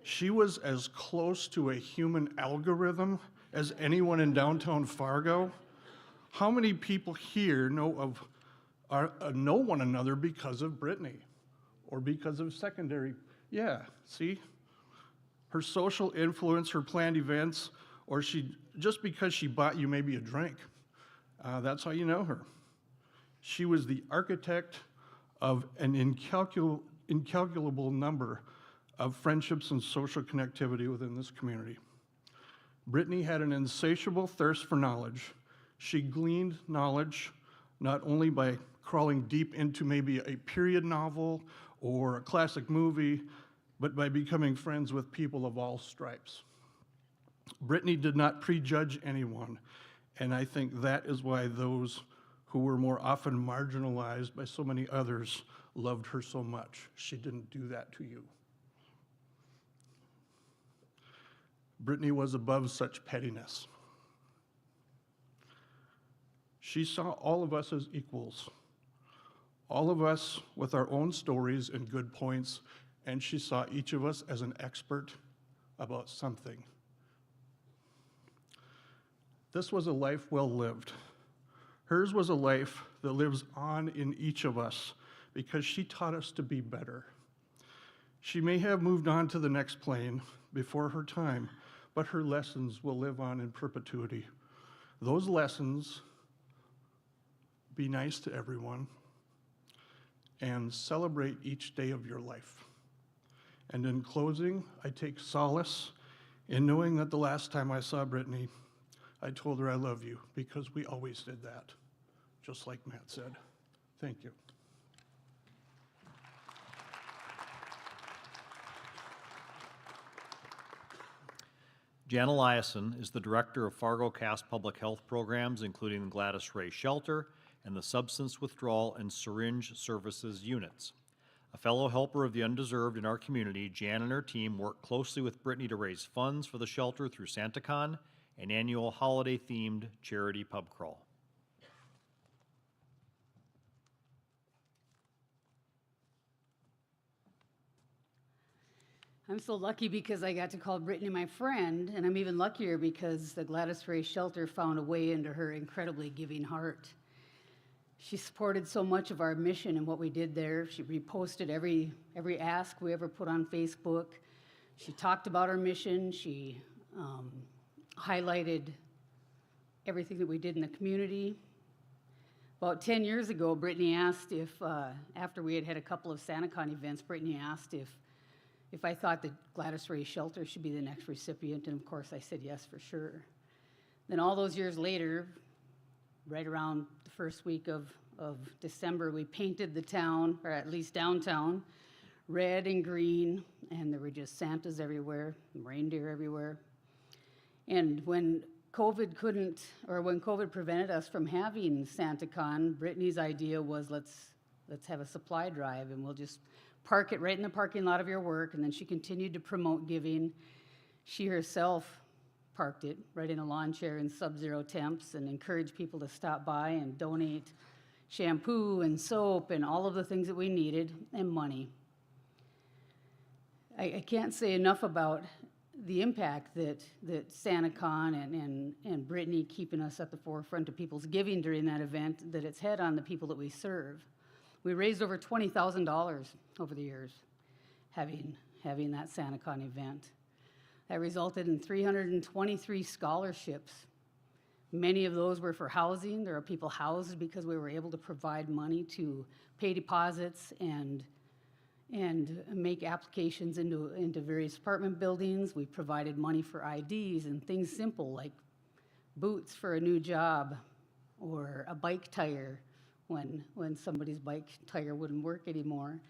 She was as close to a human algorithm as anyone in downtown Fargo. How many people here know one another because of Brittany or because of secondary? Yeah, see? Her social influence, her planned events, or just because she bought you maybe a drink. That's how you know her. She was the architect of an incalculable number of friendships and social connectivity within this community. Brittany had an insatiable thirst for knowledge. She gleaned knowledge not only by crawling deep into maybe a period novel or a classic movie, but by becoming friends with people of all stripes. Brittany did not prejudge anyone, and I think that is why those who were more often marginalized by so many others loved her so much. She didn't do that to you. Brittany was above such pettiness. She saw all of us as equals, all of us with our own stories and good points, and she saw each of us as an expert about something. This was a life well lived. Hers was a life that lives on in each of us because she taught us to be better. She may have moved on to the next plane before her time, but her lessons will live on in perpetuity. Those lessons: be nice to everyone and celebrate each day of your life. And in closing, I take solace in knowing that the last time I saw Brittany, I told her I love you, because we always did that, just like Matt said. Thank you. Jan Eliason is the director of Fargo Cass Public Health Programs, including the Gladys Ray Shelter and the Substance Withdrawal and Syringe Services Units. A fellow helper of the undeserved in our community, Jan and her team work closely with Brittany to raise funds for the shelter through SantaCon an annual holiday-themed charity pub crawl. I'm so lucky because I got to call Brittany my friend, and I'm even luckier because the Gladys Ray Shelter found a way into her incredibly giving heart. She supported so much of our mission and what we did there. She reposted every ask we ever put on Facebook. She talked about our mission. She highlighted everything that we did in the community. About 10 years ago, Brittany asked if, after we had had a couple of SantaCon events, Brittany asked if I thought that Gladys Ray Shelter should be the next recipient, and of course I said yes for sure. Then all those years later, right around the first week of December, we painted the town, or at least downtown, red and green, and there were just Santas everywhere, reindeer everywhere. And when COVID prevented us from having SantaCon, Brittany's idea was let's have a supply drive, and we'll just park it right in the parking lot of your work. And then she continued to promote giving. She herself parked it right in a lawn chair in sub-zero temps and encouraged people to stop by and donate shampoo and soap and all of the things that we needed, and money. I can't say enough about the impact that SantaCon and Brittany keeping us at the forefront of people's giving during that event, that it's had on the people that we serve. We raised over $20,000 over the years having that SantaCon event. That resulted in 323 scholarships. Many of those were for housing. There are people housed because we were able to provide money to pay deposits and make applications into various apartment buildings. We provided money for IDs and things simple like boots for a new job or a bike tire when somebody's bike tire wouldn't work anymore.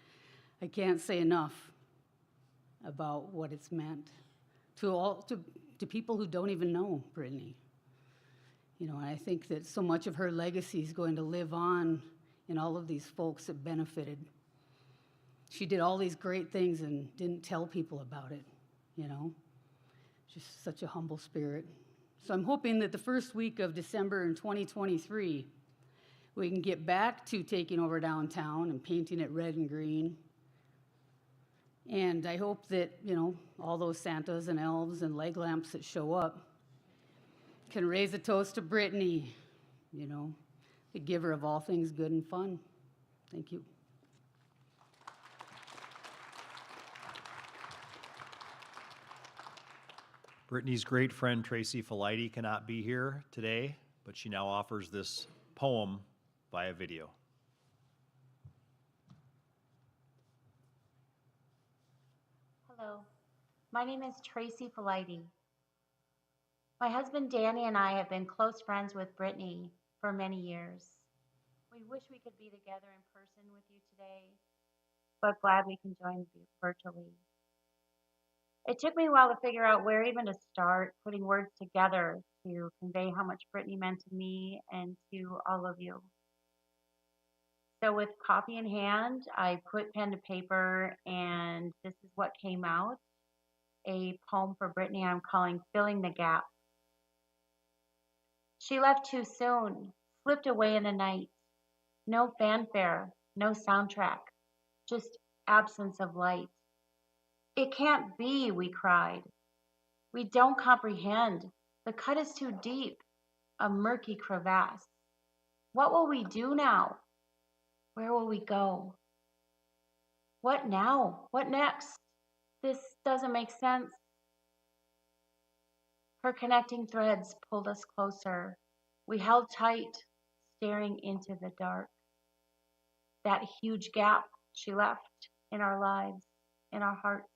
I can't say enough about what it's meant to people who don't even know Brittany. You know, I think that so much of her legacy is going to live on in all of these folks that benefited. She did all these great things and didn't tell people about it, you know? Just such a humble spirit. So I'm hoping that the first week of December in 2023, we can get back to taking over downtown and painting it red and green. And I hope that, you know, all those Santas and elves and leg lamps that show up can raise a toast to Brittany, you know, the giver of all things good and fun. Thank you. Brittany's great friend Tracy Felighty cannot be here today, but she now offers this poem via video. Hello, my name is Tracy Felighty. My husband Danny and I have been close friends with Brittany for many years. We wish we could be together in person with you today, but glad we can join you virtually. It took me a while to figure out where even to start putting words together to convey how much Brittany meant to me and to all of you. So with copy in hand, I put pen to paper, and this is what came out. A poem for Brittany I'm calling Filling the Gap. She left too soon, slipped away in the night. No fanfare, no soundtrack, just absence of light. It can't be, we cried. We don't comprehend. The cut is too deep, a murky crevasse. What will we do now? Where will we go? What now? What next? This doesn't make sense. Her connecting threads pulled us closer. We held tight, staring into the dark. That huge gap she left in our lives, in our hearts.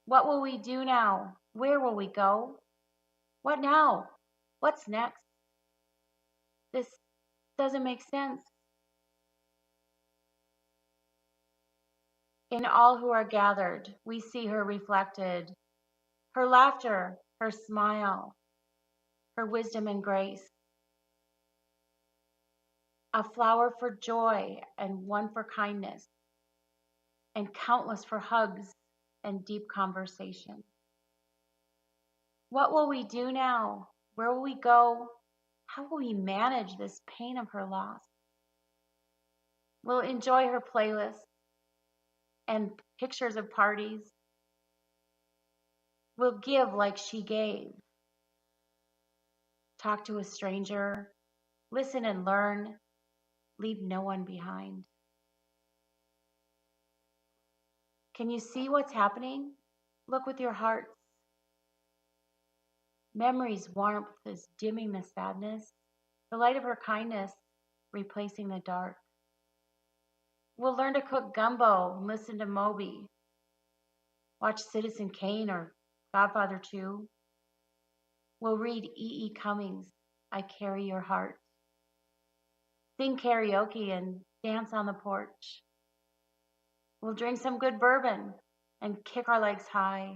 What will we do now? Where will we go? What now? What's next? This doesn't make sense. In all who are gathered, we see her reflected. Her laughter, her smile, her wisdom and grace. A flower for joy and one for kindness, and countless for hugs and deep conversation. What will we do now? Where will we go? How will we manage this pain of her loss? We'll enjoy her playlist and pictures of parties. We'll give like she gave. Talk to a stranger, listen and learn, leave no one behind. Can you see what's happening? Look with your hearts. Memory's warmth is dimming the sadness, the light of her kindness replacing the dark. We'll learn to cook gumbo and listen to Moby. Watch Citizen Kane or Godfather 2. We'll read E.E. Cummings' I Carry Your Heart. Sing karaoke and dance on the porch. We'll drink some good bourbon and kick our legs high.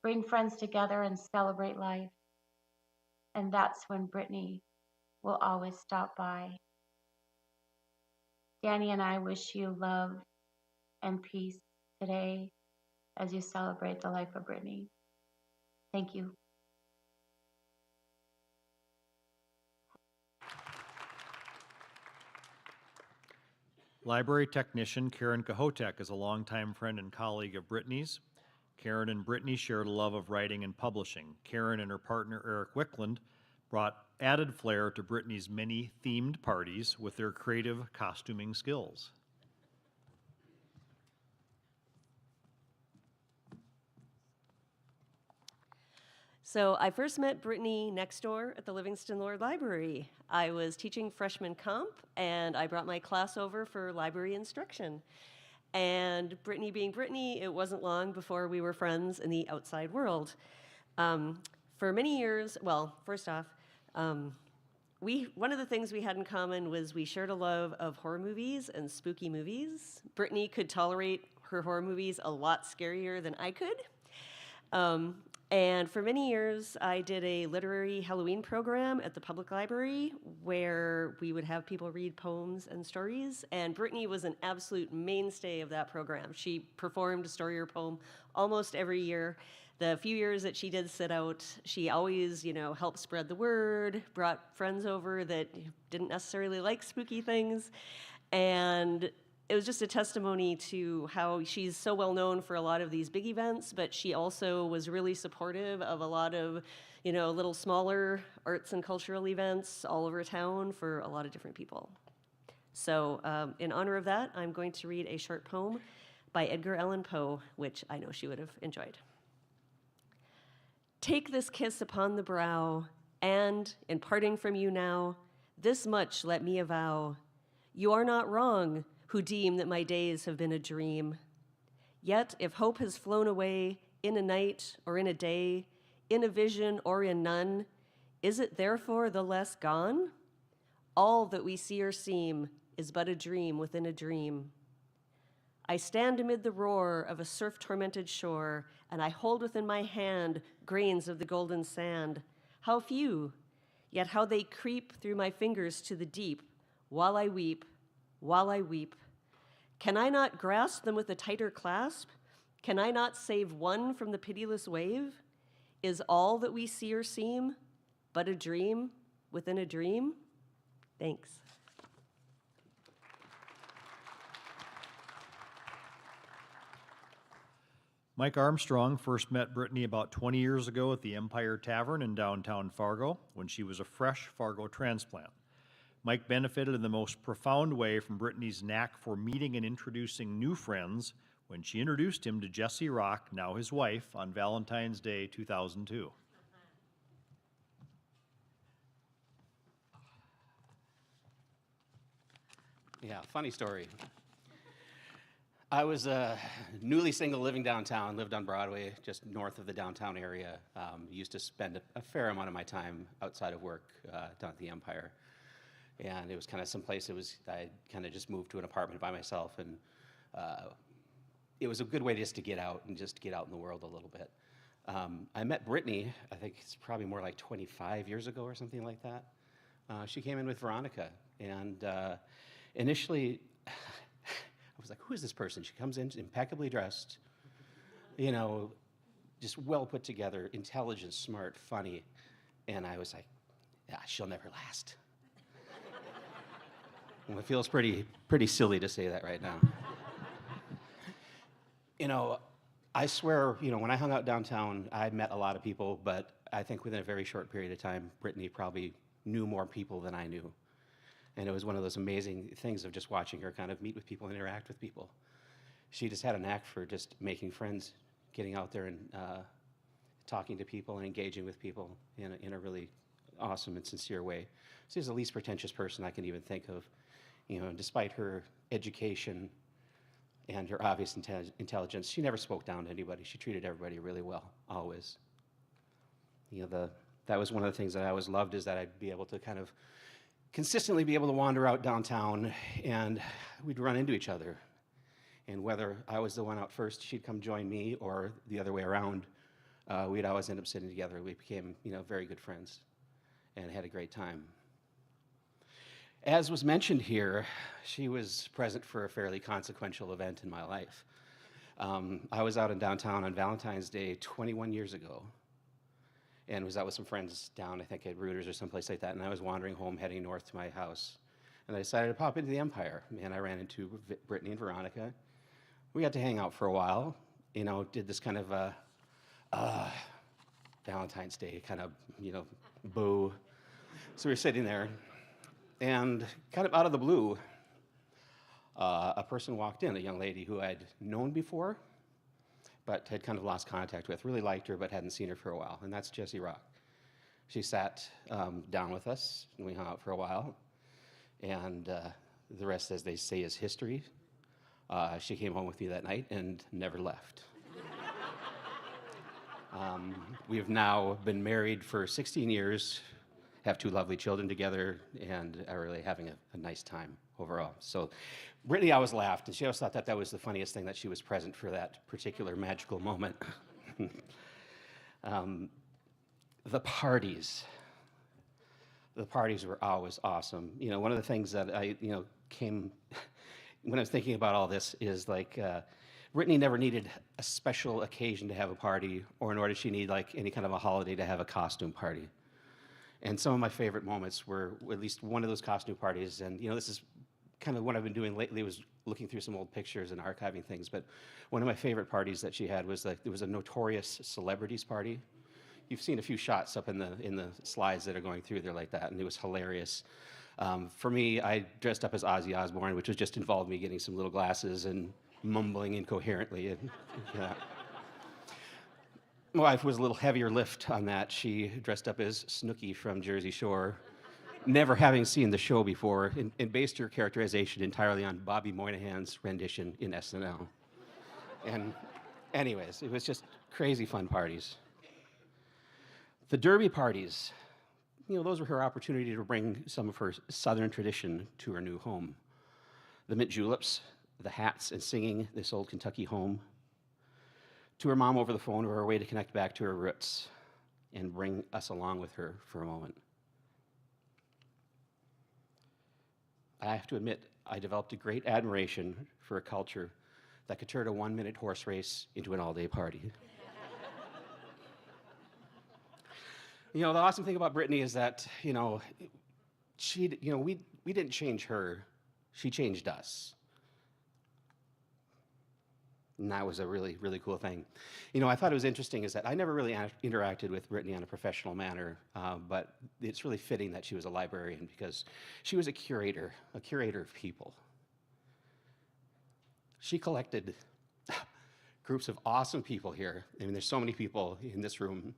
Bring friends together and celebrate life. And that's when Brittany will always stop by. Danny and I wish you love and peace today as you celebrate the life of Brittany. Thank you. Library technician Karen Kahotek is a longtime friend and colleague of Brittany's. Karen and Brittany shared a love of writing and publishing. Karen and her partner Eric Wickland brought added flair to Brittany's many themed parties with their creative costuming skills. So I first met Brittany next door at the Livingston Lord Library. I was teaching freshman comp, and I brought my class over for library instruction. And Brittany being Brittany, it wasn't long before we were friends in the outside world. For many years, well, first off, one of the things we had in common was we shared a love of horror movies and spooky movies. Brittany could tolerate her horror movies a lot scarier than I could. And for many years, I did a literary Halloween program at the public library where we would have people read poems and stories. And Brittany was an absolute mainstay of that program. She performed a story or poem almost every year. The few years that she did sit out, she always, helped spread the word, brought friends over that didn't necessarily like spooky things. And it was just a testimony to how she's so well known for a lot of these big events, but she also was really supportive of a lot of, little smaller arts and cultural events all over town for a lot of different people. So in honor of that, I'm going to read a short poem by Edgar Allan Poe, which I know she would have enjoyed. Take this kiss upon the brow, and, in parting from you now, this much let me avow. You are not wrong, who deem that my days have been a dream. Yet, if hope has flown away in a night or in a day, in a vision or in none, is it therefore the less gone? All that we see or seem is but a dream within a dream. I stand amid the roar of a surf-tormented shore, and I hold within my hand grains of the golden sand. How few, yet how they creep through my fingers to the deep, while I weep, while I weep. Can I not grasp them with a tighter clasp? Can I not save one from the pitiless wave? Is all that we see or seem but a dream within a dream? Thanks. Mike Armstrong first met Brittany about 20 years ago at the Empire Tavern in downtown Fargo when she was a fresh Fargo transplant. Mike benefited in the most profound way from Brittany's knack for meeting and introducing new friends when she introduced him to Jessie Rock, now his wife, on Valentine's Day 2002. Yeah, funny story. I was newly single living downtown, lived on Broadway, just north of the downtown area. Used to spend a fair amount of my time outside of work down at the Empire. And it was kind of someplace I kind of just moved to an apartment by myself, and it was a good way just to get out and just get out in the world a little bit. I met Brittany, I think it's probably more like 25 years ago or something like that. She came in with Veronica, and initially, I was like, who is this person? She comes in impeccably dressed, just well put together, intelligent, smart, funny. And I was like, yeah, she'll never last. Well, it feels pretty silly to say that right now. You know, I swear, you know, when I hung out downtown, I met a lot of people, but I think within a very short period of time, Brittany probably knew more people than I knew. And it was one of those amazing things of just watching her kind of meet with people and interact with people. She just had a knack for just making friends, getting out there and talking to people and engaging with people in a really awesome and sincere way. She's the least pretentious person I can even think of. You know, despite her education and her obvious intelligence, she never spoke down to anybody. She treated everybody really well, always. You know, that was one of the things that I always loved, is that I'd be able to kind of consistently be able to wander out downtown and we'd run into each other. And whether I was the one out first, she'd come join me, or the other way around, we'd always end up sitting together. We became, you know, very good friends and had a great time. As was mentioned here, she was present for a fairly consequential event in my life. I was out in downtown on Valentine's Day 21 years ago, and was out with some friends down, I think at Reuters or someplace like that, and I was wandering home heading north to my house. And I decided to pop into the Empire, and I ran into Brittany and Veronica. We got to hang out for a while, you know, did this kind of Valentine's Day kind of, you know, boo. So we were sitting there, and kind of out of the blue, a person walked in, a young lady who I'd known before, but had kind of lost contact with. Really liked her, but hadn't seen her for a while, and that's Jessie Rock. She sat down with us, and we hung out for a while, and the rest, as they say, is history. She came home with me that night and never left. We have now been married for 16 years, have 2 lovely children together, and are really having a nice time overall. So Brittany always laughed, and she always thought that that was the funniest thing, that she was present for that particular magical moment. The parties were always awesome. You know, one of the things that I, you know, came, when I was thinking about all this, is like, Brittany never needed a special occasion to have a party, or nor did she need like any kind of a holiday to have a costume party. And some of my favorite moments were at least one of those costume parties, and you know, this is kind of what I've been doing lately, was looking through some old pictures and archiving things, but one of my favorite parties that she had was like, there was a notorious celebrities party. You've seen a few shots up in the slides that are going through there like that, and it was hilarious. For me, I dressed up as Ozzy Osbourne, which was just involved me getting some little glasses and mumbling incoherently. And, yeah. My wife was a little heavier lift on that. She dressed up as Snooki from Jersey Shore, never having seen the show before, and based her characterization entirely on Bobby Moynihan's rendition in SNL. And anyways, it was just crazy fun parties. The Derby parties, you know, those were her opportunity to bring some of her Southern tradition to her new home. The mint juleps, the hats, and singing This Old Kentucky Home. To her mom over the phone were her way to connect back to her roots and bring us along with her for a moment. I have to admit, I developed a great admiration for a culture that could turn a 1-minute horse race into an all-day party. You know, the awesome thing about Brittany is that, you know, we didn't change her, she changed us. And that was a really, really cool thing. You know, I thought it was interesting is that I never really interacted with Brittany on a professional manner, but it's really fitting that she was a librarian, because she was a curator of people. She collected groups of awesome people here. I mean, there's so many people in this room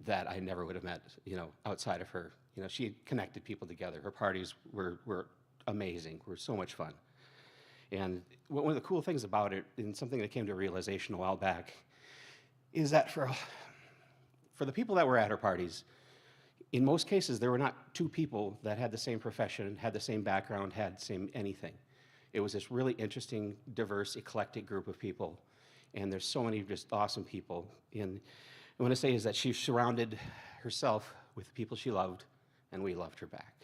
that I never would have met, you know, outside of her. You know, she connected people together. Her parties were amazing, were so much fun. And one of the cool things about it, and something that came to a realization a while back, is that for the people that were at her parties, in most cases, there were not 2 people that had the same profession, had the same background, had the same anything. It was this really interesting, diverse, eclectic group of people. And there's so many just awesome people. And I want to say is that she surrounded herself with the people she loved, and we loved her back.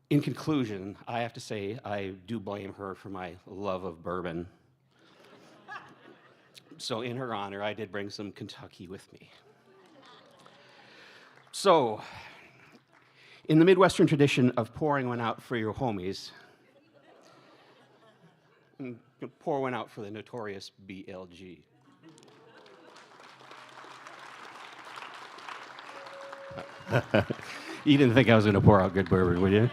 In conclusion, I have to say I do blame her for my love of bourbon. So in her honor, I did bring some Kentucky with me. So, in the Midwestern tradition of pouring one out for your homies, pour one out for the notorious BLG. You didn't think I was going to pour out good bourbon, would you?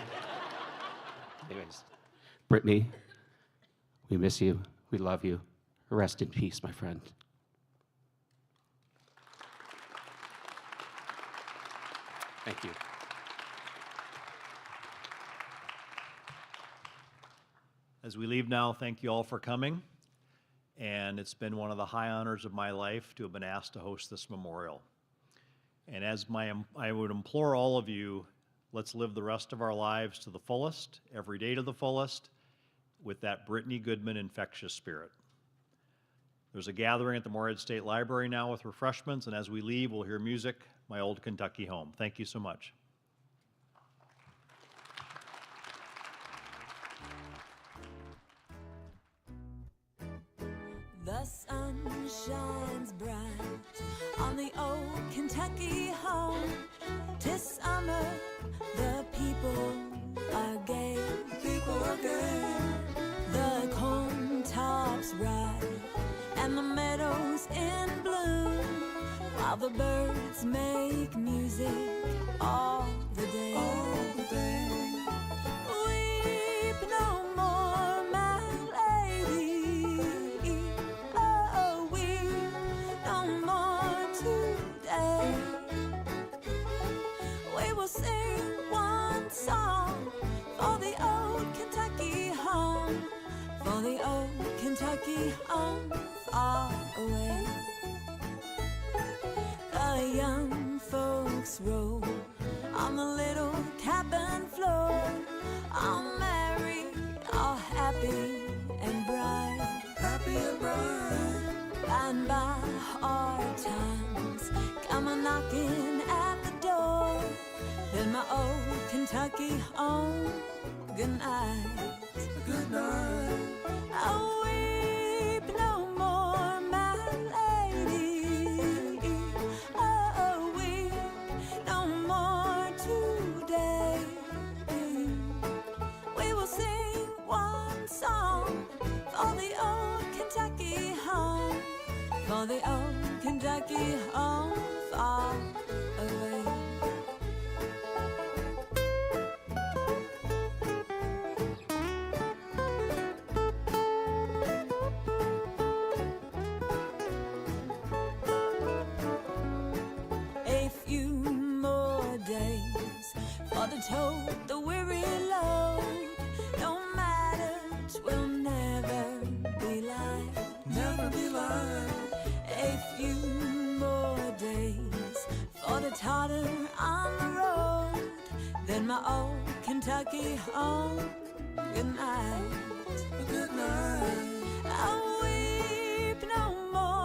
Anyways, Brittany, we miss you. We love you. Rest in peace, my friend. Thank you. As we leave now, thank you all for coming. And it's been one of the high honors of my life to have been asked to host this memorial. And I would implore all of you, let's live the rest of our lives to the fullest, every day to the fullest, with that Brittany Goodman infectious spirit. There's a gathering at the Morehead State Library now with refreshments, and as we leave, we'll hear music, My Old Kentucky Home. Thank you so much. The sun shines bright on the old Kentucky home. 'Tis summer, the people are gay. The corn tops ripe and the meadows in bloom, while the birds make music all the day. Weep no more, my lady. Oh, weep no more today. We will sing one song for the old Kentucky home, for the old Kentucky home far away. The young folks roll on the little cabin floor, all merry, all happy and bright. And by hard times come a knocking at the door, then my old Kentucky home, good night. Oh, weep no more, my lady. Oh, weep no more today. We will sing one song for the old Kentucky home, for the old Kentucky home far away. A few more days for the tote, the weary load. No matter, 'twill never be like. A few more days for the totter on the road, then my old Kentucky home, good night. Oh, weep no more.